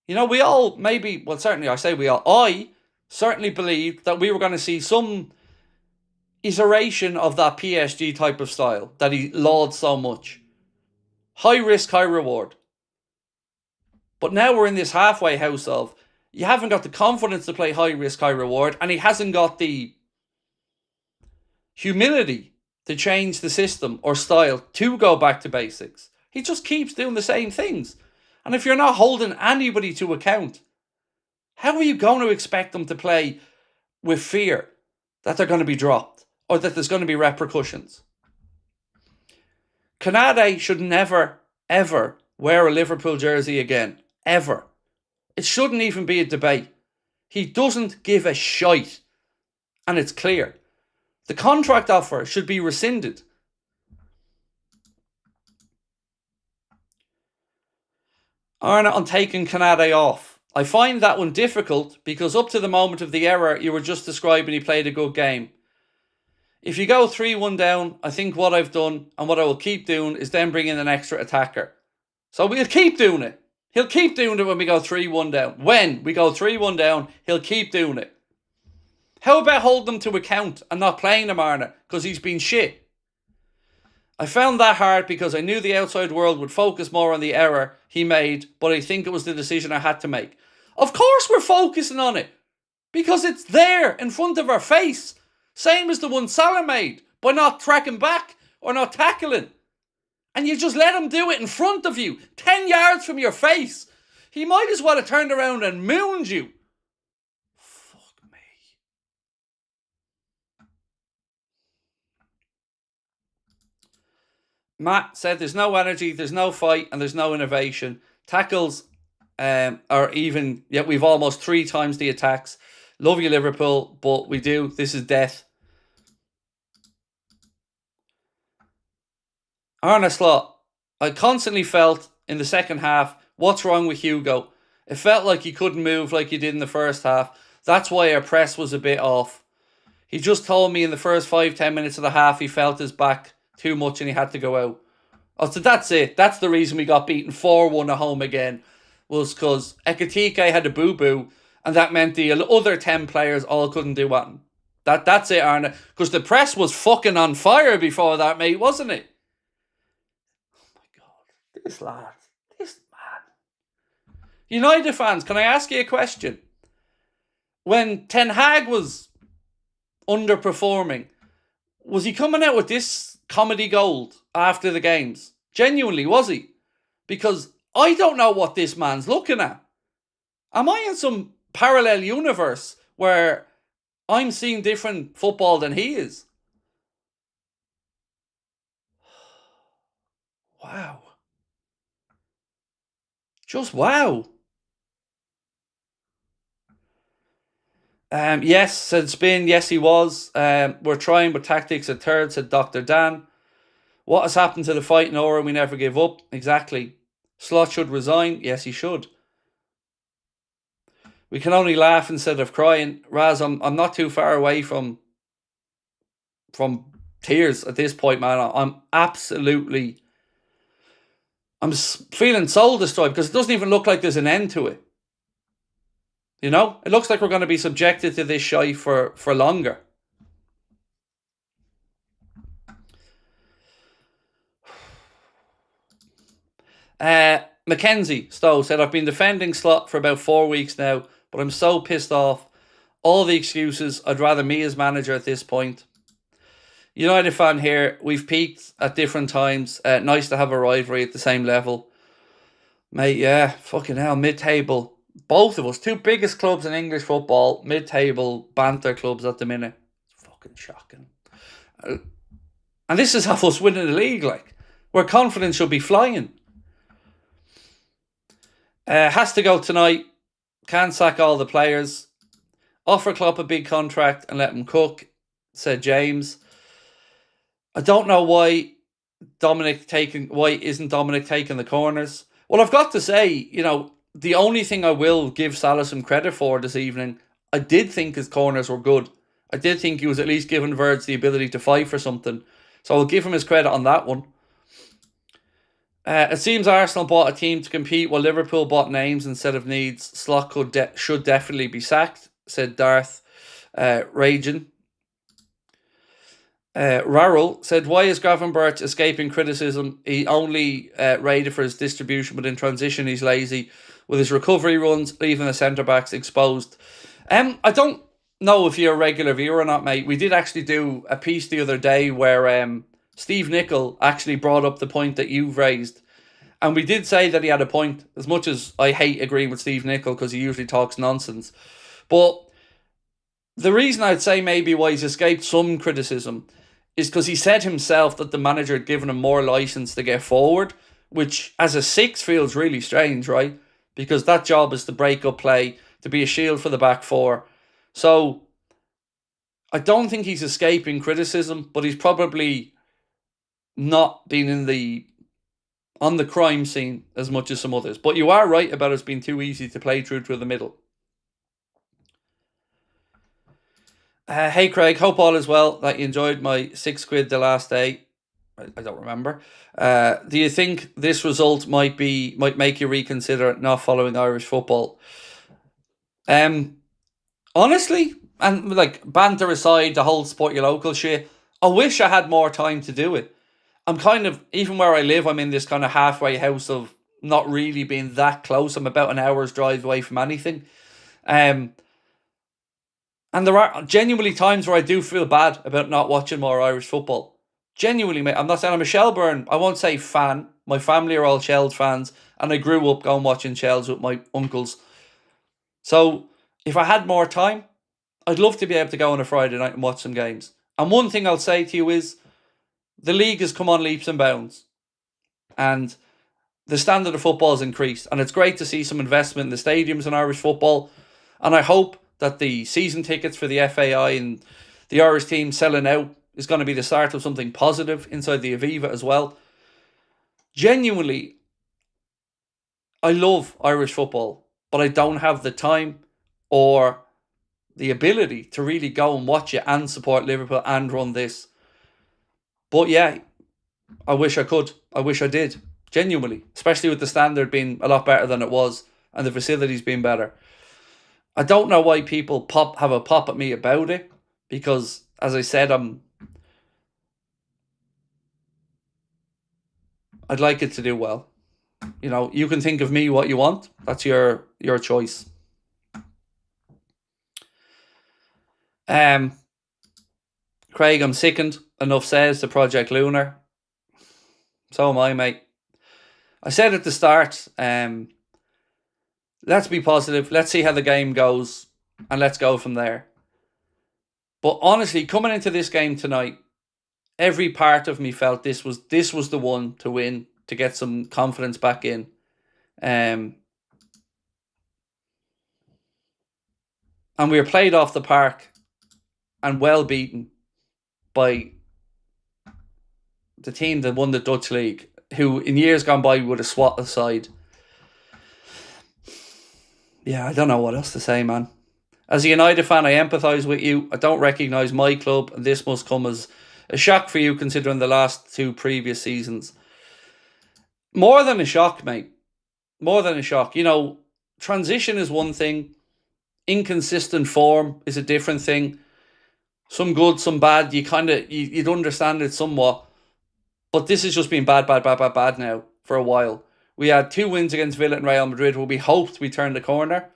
You know, we all maybe, well, certainly I say we all, I certainly believed that we were going to see some iteration of that PSG type of style that he lauds so much. High risk, high reward. But now we're in this halfway house of, you haven't got the confidence to play high risk, high reward, and he hasn't got the humility to change the system or style to go back to basics. He just keeps doing the same things. And if you're not holding anybody to account, how are you going to expect them to play with fear that they're going to be dropped or that there's going to be repercussions? Kanade should never, ever wear a Liverpool jersey again. Ever. It shouldn't even be a debate. He doesn't give a shite. And it's clear. The contract offer should be rescinded. Arna on taking Kanade off. I find that one difficult because up to the moment of the error you were just describing, he played a good game. If you go 3-1 down, I think what I've done and what I will keep doing is then bring in an extra attacker. So we'll keep doing it. He'll keep doing it when we go 3-1 down. When we go 3-1 down, he'll keep doing it. How about holding him to account and not playing him, Arna, because he's been shit? I found that hard because I knew the outside world would focus more on the error he made, but I think it was the decision I had to make. Of course we're focusing on it, because it's there in front of our face. Same as the one Salah made, by not tracking back or not tackling. And you just let him do it in front of you, 10 yards from your face. He might as well have turned around and mooned you. Fuck me. Matt said there's no energy, there's no fight, and there's no innovation. Tackles are even, yet we've almost 3 times the attacks. Love you, Liverpool, but we do. This is death. Arne Slot, I constantly felt in the second half, what's wrong with Hugo? It felt like he couldn't move like he did in the first half. That's why our press was a bit off. He just told me in the first 5-10 minutes of the half he felt his back too much and he had to go out. Oh, so that's it. That's the reason we got beaten 4-1 at home again. Was because Ekitike had a boo-boo and that meant the other 10 players all couldn't do what. That's it, Arne. Because the press was fucking on fire before that, mate, wasn't it? Oh my God. This lad. This man. United fans, can I ask you a question? When Ten Hag was underperforming, was he coming out with this comedy gold after the games? Genuinely, was he? Because I don't know what this man's looking at. Am I in some parallel universe where I'm seeing different football than he is? Wow. Just wow. Yes, said Spin. Yes, he was. We're trying with tactics at third, said Dr. Dan. What has happened to the fighting aura? We never give up. Exactly. Slot should resign. Yes, he should. We can only laugh instead of crying. Raz, I'm not too far away from tears at this point, man. I'm feeling soul destroyed because it doesn't even look like there's an end to it. You know, it looks like we're going to be subjected to this shite for longer. Mackenzie Stowe said, I've been defending Slot for about 4 weeks now, but I'm so pissed off. All the excuses. I'd rather me as manager at this point. United fan here. We've peaked at different times. Nice to have a rivalry at the same level. Mate, yeah, fucking hell, mid-table. Both of us, two biggest clubs in English football, mid-table banter clubs at the minute. It's fucking shocking. And this is half us winning the league, like. Where confidence should be flying. Has to go tonight. Can't sack all the players. Offer Klopp a big contract and let him cook, said James. I don't know why isn't Dominic taking the corners. Well, I've got to say, you know, the only thing I will give Salah some credit for this evening, I did think his corners were good. I did think he was at least giving Verge the ability to fight for something. So I'll give him his credit on that one. It seems Arsenal bought a team to compete while Liverpool bought names instead of needs. Slot should definitely be sacked, said Darth Rajan. Rarrell said, why is Gravenberch escaping criticism? He only rated for his distribution, but in transition he's lazy with his recovery runs, leaving the centre-backs exposed. I don't know if you're a regular viewer or not, mate. We did actually do a piece the other day where Steve Nicol actually brought up the point that you've raised. And we did say that he had a point, as much as I hate agreeing with Steve Nicol because he usually talks nonsense. But the reason I'd say maybe why he's escaped some criticism is because he said himself that the manager had given him more license to get forward, which as a six feels really strange, right? Because that job is to break up play, to be a shield for the back four. So I don't think he's escaping criticism, but he's probably not been on the crime scene as much as some others. But you are right about it being too easy to play through to the middle. Hey Craig, hope all is well, that you enjoyed my £6 the last day. I don't remember. Do you think this result might make you reconsider not following Irish football? Honestly, and like banter aside, the whole support your local shit, I wish I had more time to do it. I'm kind of, even where I live, I'm in this kind of halfway house of not really being that close. I'm about an hour's drive away from anything. And there are genuinely times where I do feel bad about not watching more Irish football. Genuinely, mate. I'm not saying I'm a Shelbourne, I won't say fan. My family are all Shels fans, and I grew up going watching Shels with my uncles. So, if I had more time, I'd love to be able to go on a Friday night and watch some games. And one thing I'll say to you is, the league has come on leaps and bounds. And the standard of football has increased. And it's great to see some investment in the stadiums in Irish football. And I hope that the season tickets for the FAI and the Irish team selling out is going to be the start of something positive inside the Aviva as well. Genuinely, I love Irish football, but I don't have the time or the ability to really go and watch it and support Liverpool and run this. But yeah, I wish I could. I wish I did. Genuinely. Especially with the standard being a lot better than it was and the facilities being better. I don't know why people have a pop at me about it, because, as I said, I'd like it to do well. You know, you can think of me what you want. That's your choice. Craig, I'm sickened. Enough says to Project Lunar. So am I, mate. I said at the start, let's be positive. Let's see how the game goes, and let's go from there. But honestly, coming into this game tonight, every part of me felt this was the one to win to get some confidence back in. And we were played off the park and well beaten by the team that won the Dutch league, who in years gone by would have swatted aside. Yeah, I don't know what else to say, man. As a United fan, I empathise with you. I don't recognise my club, and this must come as a shock for you considering the last 2 previous seasons. More than a shock, mate. More than a shock. You know, transition is one thing. Inconsistent form is a different thing. Some good, some bad. You'd understand it somewhat. But this has just been bad now for a while. We had 2 wins against Villa and Real Madrid where we hoped we turned the corner.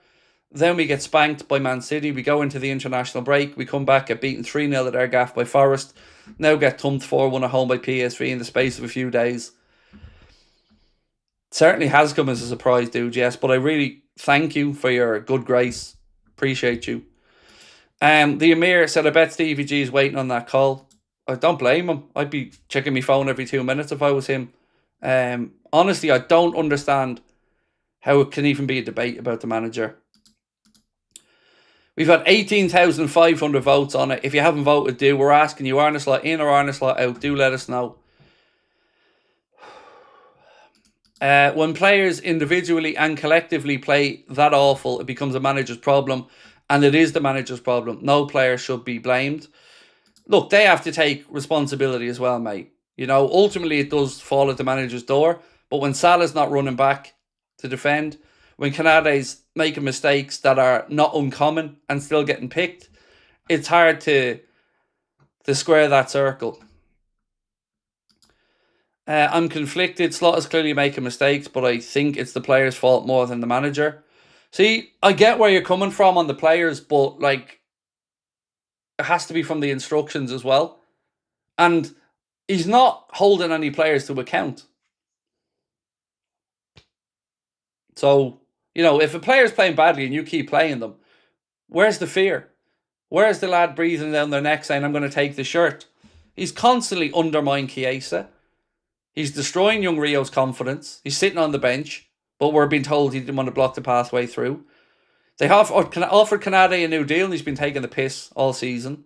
Then we get spanked by Man City. We go into the international break. We come back, get beaten 3-0 at our gaff by Forest. Now get thumped 4-1 at home by PSV in the space of a few days. Certainly has come as a surprise, dude, yes. But I really thank you for your good grace. Appreciate you. The Emir said, I bet Stevie G is waiting on that call. I don't blame him. I'd be checking my phone every 2 minutes if I was him. Honestly, I don't understand how it can even be a debate about the manager. We've had 18,500 votes on it. If you haven't voted, do. We're asking you, Arne Slot in or Arne Slot out. Do let us know. When players individually and collectively play that awful, it becomes a manager's problem. And it is the manager's problem. No player should be blamed. Look, they have to take responsibility as well, mate. You know, ultimately it does fall at the manager's door. But when Salah's not running back to defend, when Canade's making mistakes that are not uncommon and still getting picked, it's hard to square that circle. I'm conflicted. Slot is clearly making mistakes, but I think it's the players' fault more than the manager. See, I get where you're coming from on the players, but like, it has to be from the instructions as well. And he's not holding any players to account. So, you know, if a player's playing badly and you keep playing them, where's the fear? Where's the lad breathing down their neck saying, I'm going to take the shirt? He's constantly undermining Chiesa. He's destroying young Rio's confidence. He's sitting on the bench, but we're being told he didn't want to block the pathway through. They offered Canade a new deal and he's been taking the piss all season.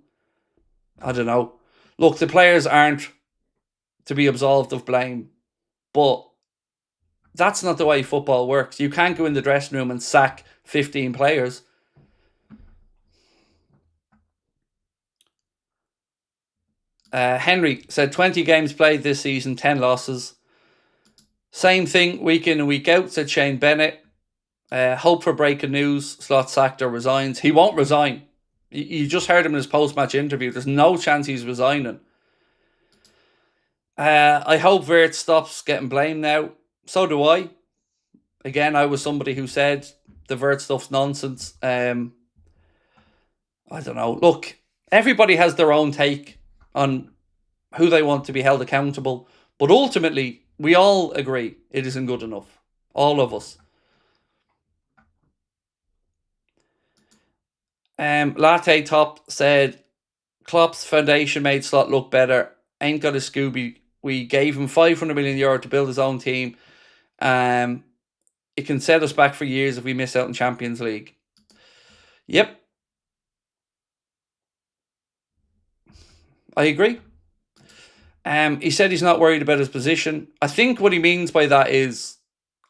I don't know. Look, the players aren't to be absolved of blame, but that's not the way football works. You can't go in the dressing room and sack 15 players. Henry said 20 games played this season, 10 losses. Same thing week in and week out, said Shane Bennett. Hope for breaking news. Slot sacked or resigns. He won't resign. You just heard him in his post-match interview. There's no chance he's resigning. I hope Wirtz stops getting blamed now. So do I. Again, I was somebody who said the Wirtz stuff's nonsense. I don't know. Look, everybody has their own take on who they want to be held accountable. But ultimately, we all agree it isn't good enough. All of us. Latte Top said, Klopp's foundation made Slot look better. Ain't got a Scooby. We gave him €500 million to build his own team. It can set us back for years if we miss out in Champions League. Yep. I agree. He said he's not worried about his position. I think what he means by that is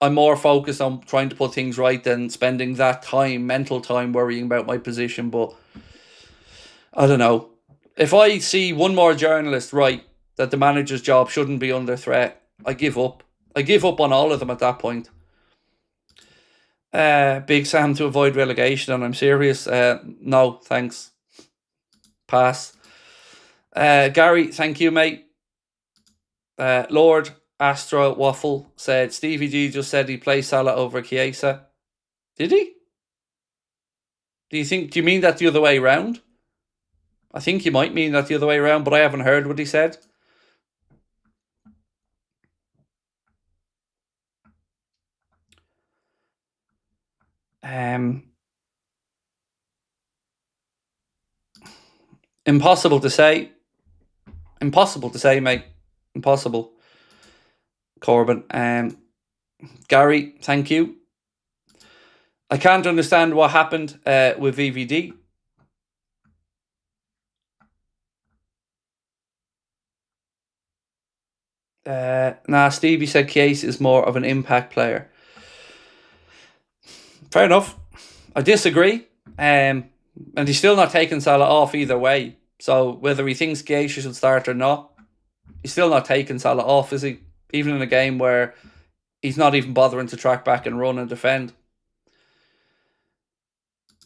I'm more focused on trying to put things right than spending that time, mental time, worrying about my position. But I don't know. If I see one more journalist write that the manager's job shouldn't be under threat, I give up. I give up on all of them at that point. Big Sam to avoid relegation, and I'm serious. No, thanks. Pass. Gary, thank you, mate. Lord Astra Waffle said Stevie G just said he'd play Salah over Chiesa. Did he? Do you mean that the other way around? I think you might mean that the other way around, but I haven't heard what he said. Impossible to say. Impossible to say, mate. Impossible. Corbin. Gary, thank you. I can't understand what happened with VVD. Stevie said Case is more of an impact player. Fair enough. I disagree. And he's still not taking Salah off either way. So whether he thinks Geisha should start or not, he's still not taking Salah off, is he? Even in a game where he's not even bothering to track back and run and defend.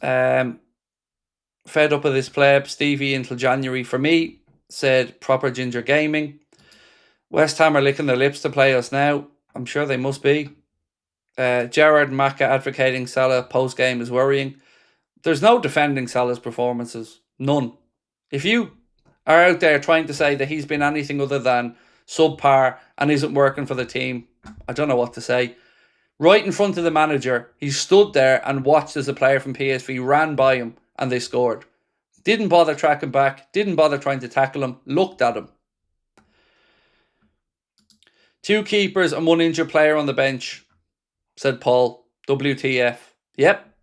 Fed up with this pleb. Stevie until January for me, said Proper Ginger Gaming. West Ham are licking their lips to play us now. I'm sure they must be. Gerard and Maka advocating Salah post-game is worrying. There's no defending Salah's performances. None. If you are out there trying to say that he's been anything other than subpar and isn't working for the team, I don't know what to say. Right in front of the manager, he stood there and watched as a player from PSV ran by him and they scored. Didn't bother tracking back, didn't bother trying to tackle him, looked at him. 2 keepers and 1 injured player on the bench, said Paul. WTF. Yep.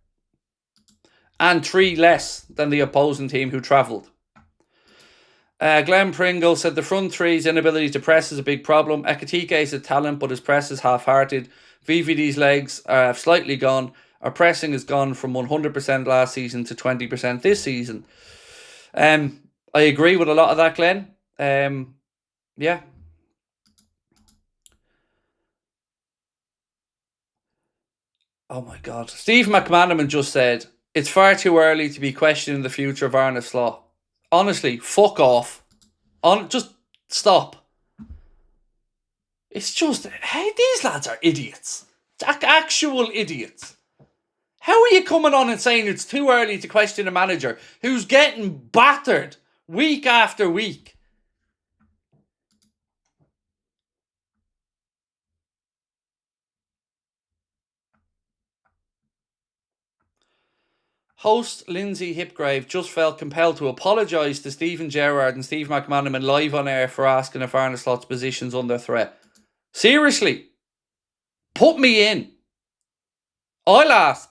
And 3 less than the opposing team who travelled. Glenn Pringle said the front three's inability to press is a big problem. Ekatike is a talent, but his press is half-hearted. VVD's legs are slightly gone. Our pressing has gone from 100% last season to 20% this season. I agree with a lot of that, Glenn. Yeah. Oh my God. Steve McManaman just said, it's far too early to be questioning the future of Arne Slot. Honestly, fuck off. Just stop. It's just, hey, these lads are idiots. Actual idiots. How are you coming on and saying it's too early to question a manager who's getting battered week after week? Host Lindsay Hipgrave just felt compelled to apologise to Stephen Gerrard and Steve McManaman live on air for asking if Arne Slot's position's under threat. Seriously, put me in. I'll ask.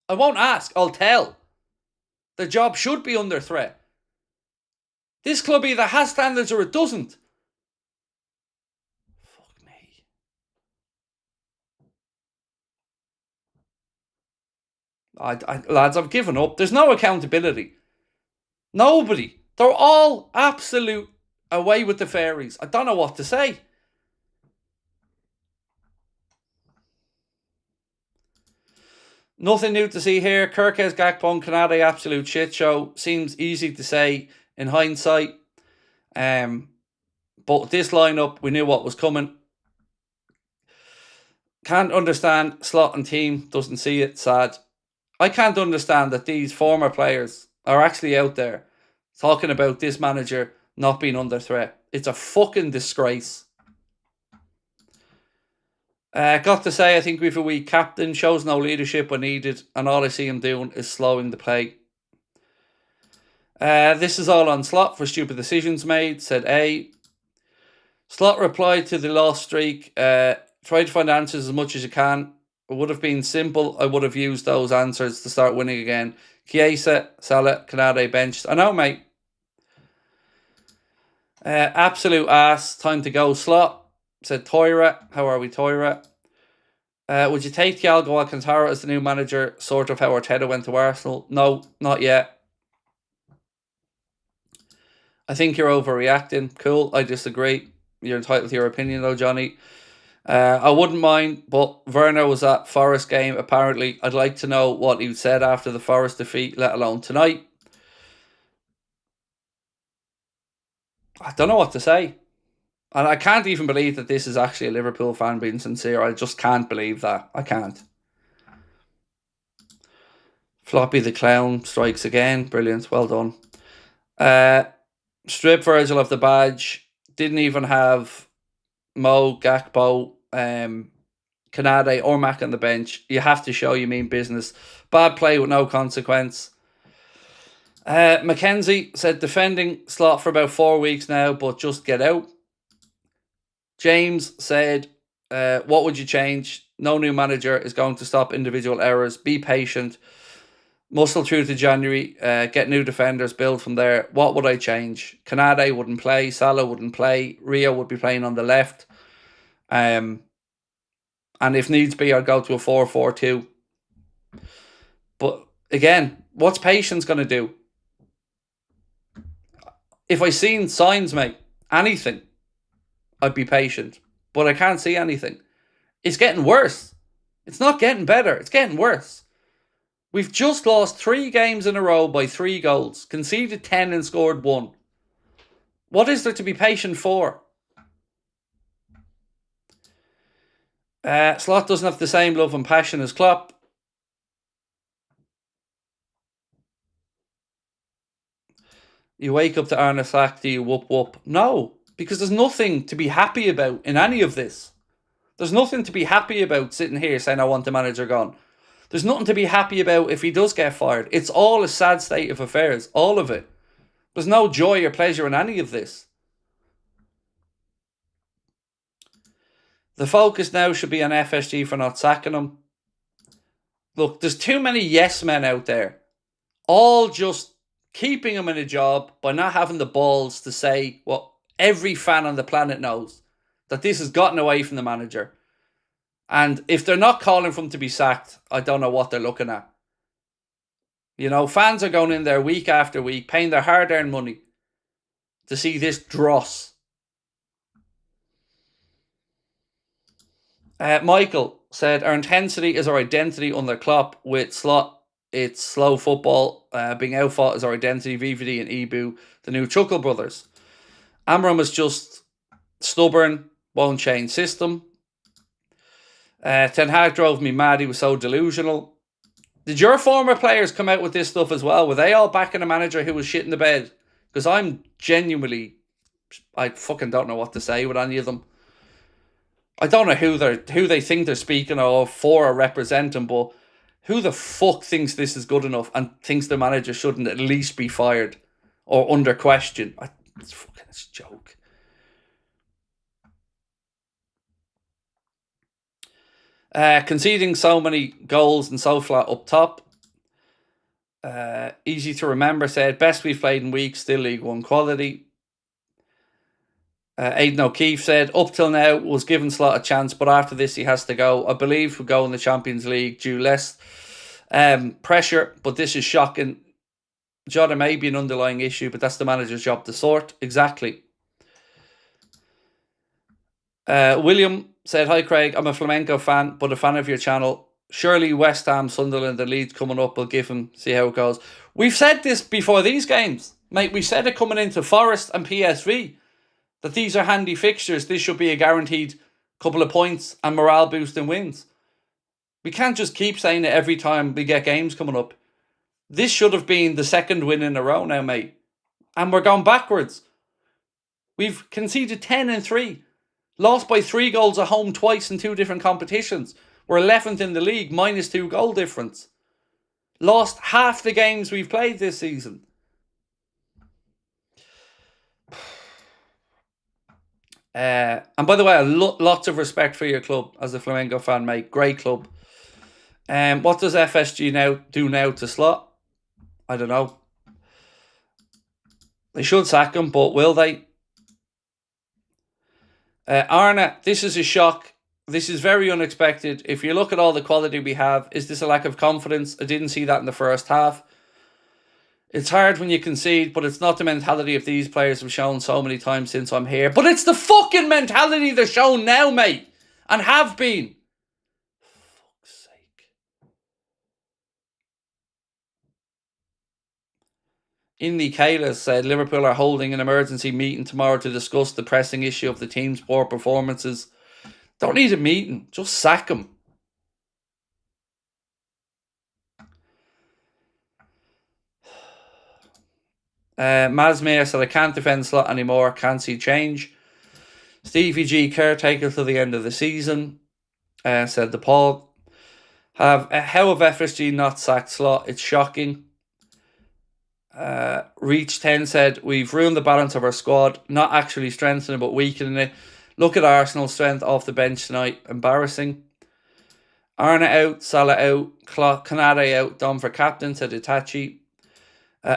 I won't ask, I'll tell. The job should be under threat. This club either has standards or it doesn't. Fuck me. Lads, I've given up. There's no accountability. Nobody. They're all absolute away with the fairies. I don't know what to say. Nothing new to see here. Kirkes, Gakpo and Canade, absolute shit show. Seems easy to say in hindsight. But this lineup, we knew what was coming. Can't understand Slot and team. Doesn't see it. Sad. I can't understand that these former players are actually out there talking about this manager not being under threat. It's a fucking disgrace. Got to say, I think we've a weak captain, shows no leadership when needed, and all I see him doing is slowing the play. This is all on Slot for stupid decisions made, said A. Slot replied to the lost streak, try to find answers as much as you can. It would have been simple. I would have used those answers to start winning again. Chiesa, Salah, Canade benched. I know, mate. Absolute ass. Time to go, Slot, said Toira. How are we, Toira? Would you take Thiago Alcantara as the new manager, sort of how Arteta went to Arsenal? No, not yet. I think you're overreacting. Cool, I disagree. You're entitled to your opinion though, Johnny. I wouldn't mind, but Werner was at Forest game, apparently. I'd like to know what he said after the Forest defeat, let alone tonight. I don't know what to say. And I can't even believe that this is actually a Liverpool fan being sincere. I just can't believe that. I can't. Floppy the Clown strikes again. Brilliant. Well done. Strip Virgil of the badge. Didn't even have Mo, Gakpo, Canade or Mac on the bench. You have to show you mean business. Bad play with no consequence. Mackenzie said defending Slot for about 4 weeks now, but just get out. James said What would you change? No new manager is going to stop individual errors. Be patient. Muscle through to January. Get new defenders. Build from there. What would I change? Kanade wouldn't play. Salah wouldn't play. Rio would be playing on the left. And if needs be, I'd go to a 4-4-2. But again, what's patience going to do? If I seen signs, mate, anything, I'd be patient. But I can't see anything. It's getting worse. It's not getting better. It's getting worse. We've just lost 3 games in a row by 3 goals. Conceded 10 and scored 1. What is there to be patient for? Slot doesn't have the same love and passion as Klopp. You wake up to Arne Slack, do you whoop whoop? No, because there's nothing to be happy about in any of this. There's nothing to be happy about sitting here saying I want the manager gone. There's nothing to be happy about if he does get fired. It's all a sad state of affairs, all of it. There's no joy or pleasure in any of this. The focus now should be on FSG for not sacking him. Look, there's too many yes men out there, all just keeping him in a job by not having the balls to say what every fan on the planet knows, that this has gotten away from the manager. And if they're not calling for him to be sacked, I don't know what they're looking at. You know, fans are going in there week after week, paying their hard-earned money to see this dross. Michael said, our intensity is our identity under Klopp. With Slot, it's slow football. Being outfought is our identity. VVD and Ibu, the new Chuckle brothers. Amram is just stubborn, won't change system. Ten Hag drove me mad. He was so delusional. Did your former players come out with this stuff as well? Were they all backing a manager who was shit in the bed? Because I'm genuinely, I fucking don't know what to say with any of them. I don't know who they think they're speaking of for or representing, but who the fuck thinks this is good enough and thinks the manager shouldn't at least be fired or under question? It's a joke. Conceding so many goals and so flat up top. Easy to remember said, best we've played in weeks, still League One quality. Aidan O'Keefe said, up till now was given Slot a chance, but after this he has to go. I believe we'll go in the Champions League due less pressure, but this is shocking. Jota may be an underlying issue, but that's the manager's job to sort. Exactly. William said, hi Craig, I'm a Flamenco fan, but a fan of your channel. Surely West Ham, Sunderland, the Leeds coming up will give him, see how it goes. We've said this before these games, mate. We said it coming into Forest and PSV, that these are handy fixtures. This should be a guaranteed couple of points and morale boosting wins. We can't just keep saying it every time we get games coming up. This should have been the 2nd win in a row now, mate. And we're going backwards. We've conceded 10 and 3. Lost by 3 goals at home twice in 2 different competitions. We're 11th in the league, minus 2 goal difference. Lost half the games we've played this season. And by the way, lots of respect for your club as a Flamengo fan, mate. Great club. What does FSG do now to Slot? I don't know. They should sack him, but will they? Arna, this is a shock. This is very unexpected. If you look at all the quality we have, is this a lack of confidence? I didn't see that in the first half. It's hard when you concede, but it's not the mentality of these players have shown so many times since I'm here. But it's the fucking mentality they're shown now, mate. And have been. For fuck's sake. Indy Kayla said Liverpool are holding an emergency meeting tomorrow to discuss the pressing issue of the team's poor performances. Don't need a meeting. Just sack them. Mazmir said, I can't defend Slot anymore. Can't see change. Stevie G, caretaker till the end of the season. Said the Paul. How have FSG not sacked Slot? It's shocking. Reach 10 said, we've ruined the balance of our squad. Not actually strengthening, but weakening it. Look at Arsenal's strength off the bench tonight. Embarrassing. Arna out, Salah out, Kanade out, done for captain, said Itachi.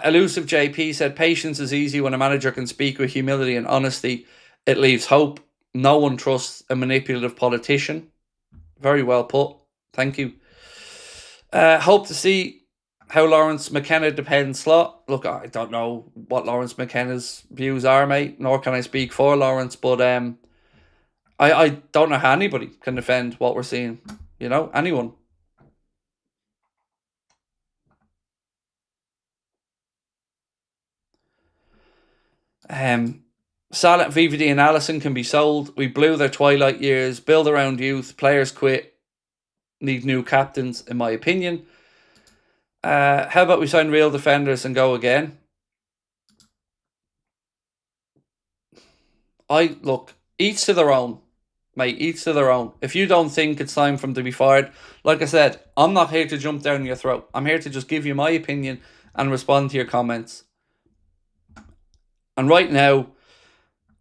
Elusive JP said, patience is easy when a manager can speak with humility and honesty. It leaves hope. No one trusts a manipulative politician. Very well put. Thank you. Hope to see how Lawrence McKenna depends slot. Look, I don't know what Lawrence McKenna's views are, mate, nor can I speak for Lawrence, but I don't know how anybody can defend what we're seeing. You know, anyone. Salah, VVD and Allison can be sold. We blew their twilight years. Build around youth. Players quit. Need new captains, in my opinion. How about we sign real defenders and go again? Look, each to their own. Mate, each to their own. If you don't think it's time for him to be fired, like I said, I'm not here to jump down your throat. I'm here to just give you my opinion and respond to your comments. And right now,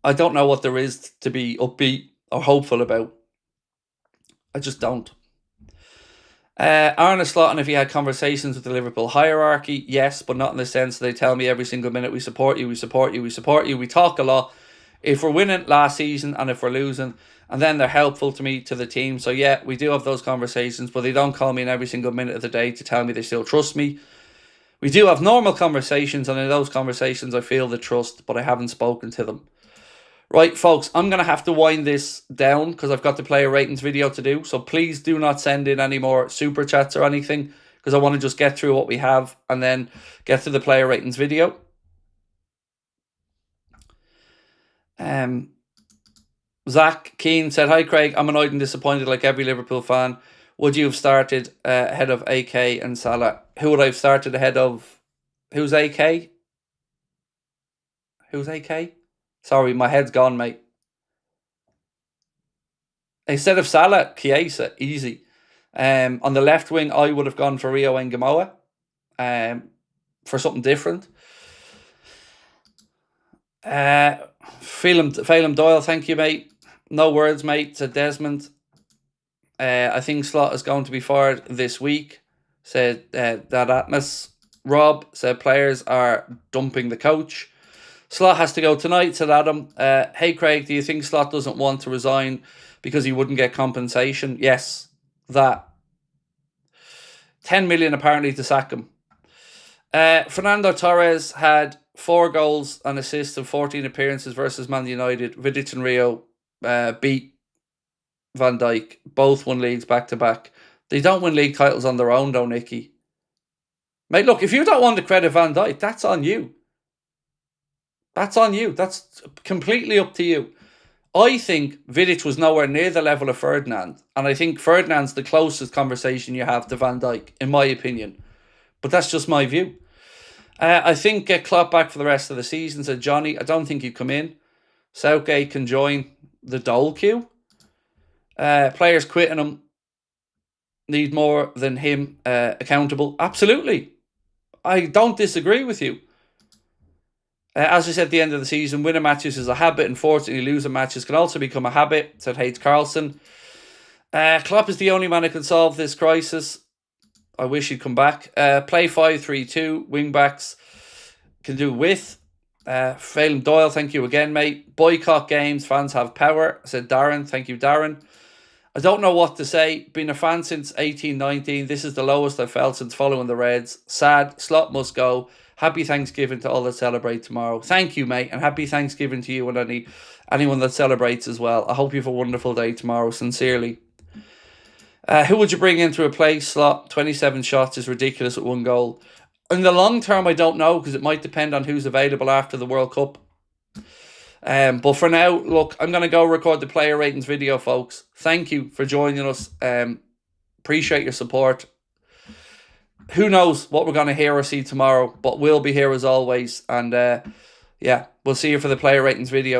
I don't know what there is to be upbeat or hopeful about. I just don't. Arne Slotton, if he had conversations with the Liverpool hierarchy, yes, but not in the sense that they tell me every single minute, we support you, we support you, we support you. We talk a lot. If we're winning last season and if we're losing, and then they're helpful to me, to the team. So yeah, we do have those conversations, but they don't call me in every single minute of the day to tell me they still trust me. We do have normal conversations, and in those conversations I feel the trust, but I haven't spoken to them. Right, folks, I'm going to have to wind this down because I've got the player ratings video to do. So please do not send in any more super chats or anything because I want to just get through what we have and then get to the player ratings video. Zach Keane said, hi, Craig. I'm annoyed and disappointed like every Liverpool fan. Would you have started ahead of AK and Salah? Who would I have started ahead of? Who's AK? Who's AK? Sorry, my head's gone, mate. Instead of Salah, Chiesa, easy. On the left wing, I would have gone for Rio Ngamoa for something different. Phelan Doyle, thank you, mate. No words, mate, said Desmond. I think Slot is going to be fired this week, said that Atmos. Rob said players are dumping the coach. Slot has to go tonight, said Adam. Hey, Craig, do you think Slot doesn't want to resign because he wouldn't get compensation? Yes, that. 10 million apparently to sack him. Fernando Torres had 4 goals and assists in 14 appearances versus Man United. Vidic and Rio beat Van Dijk. Both won leagues back-to-back. They don't win league titles on their own, though, Nicky. Mate, look, if you don't want to credit Van Dijk, that's on you. That's on you. That's completely up to you. I think Vidic was nowhere near the level of Ferdinand. And I think Ferdinand's the closest conversation you have to Van Dijk, in my opinion. But that's just my view. I think get Klopp back for the rest of the season, said Johnny. I don't think he'd come in. Southgate can join the dole queue. Players quitting him need more than him accountable. Absolutely. I don't disagree with you. As I said at the end of the season, winning matches is a habit. Unfortunately, losing matches can also become a habit, said Hayes Carlson. Klopp is the only man who can solve this crisis. I wish he'd come back. Play 5-3-2. Wingbacks can do with. Phelan Doyle, thank you again, mate. Boycott games. Fans have power, said Darren. Thank you, Darren. I don't know what to say. Been a fan since 18-19. This is the lowest I've felt since following the Reds. Sad. Slot must go. Happy Thanksgiving to all that celebrate tomorrow. Thank you, mate. And happy Thanksgiving to you and anyone that celebrates as well. I hope you have a wonderful day tomorrow. Sincerely. Who would you bring in to replace Slot? 27 shots is ridiculous at 1 goal. In the long term, I don't know because it might depend on who's available after the World Cup. But for now, look, I'm going to go record the player ratings video, folks. Thank you for joining us. Appreciate your support. Who knows what we're going to hear or see tomorrow, but we'll be here as always. And yeah, we'll see you for the player ratings video.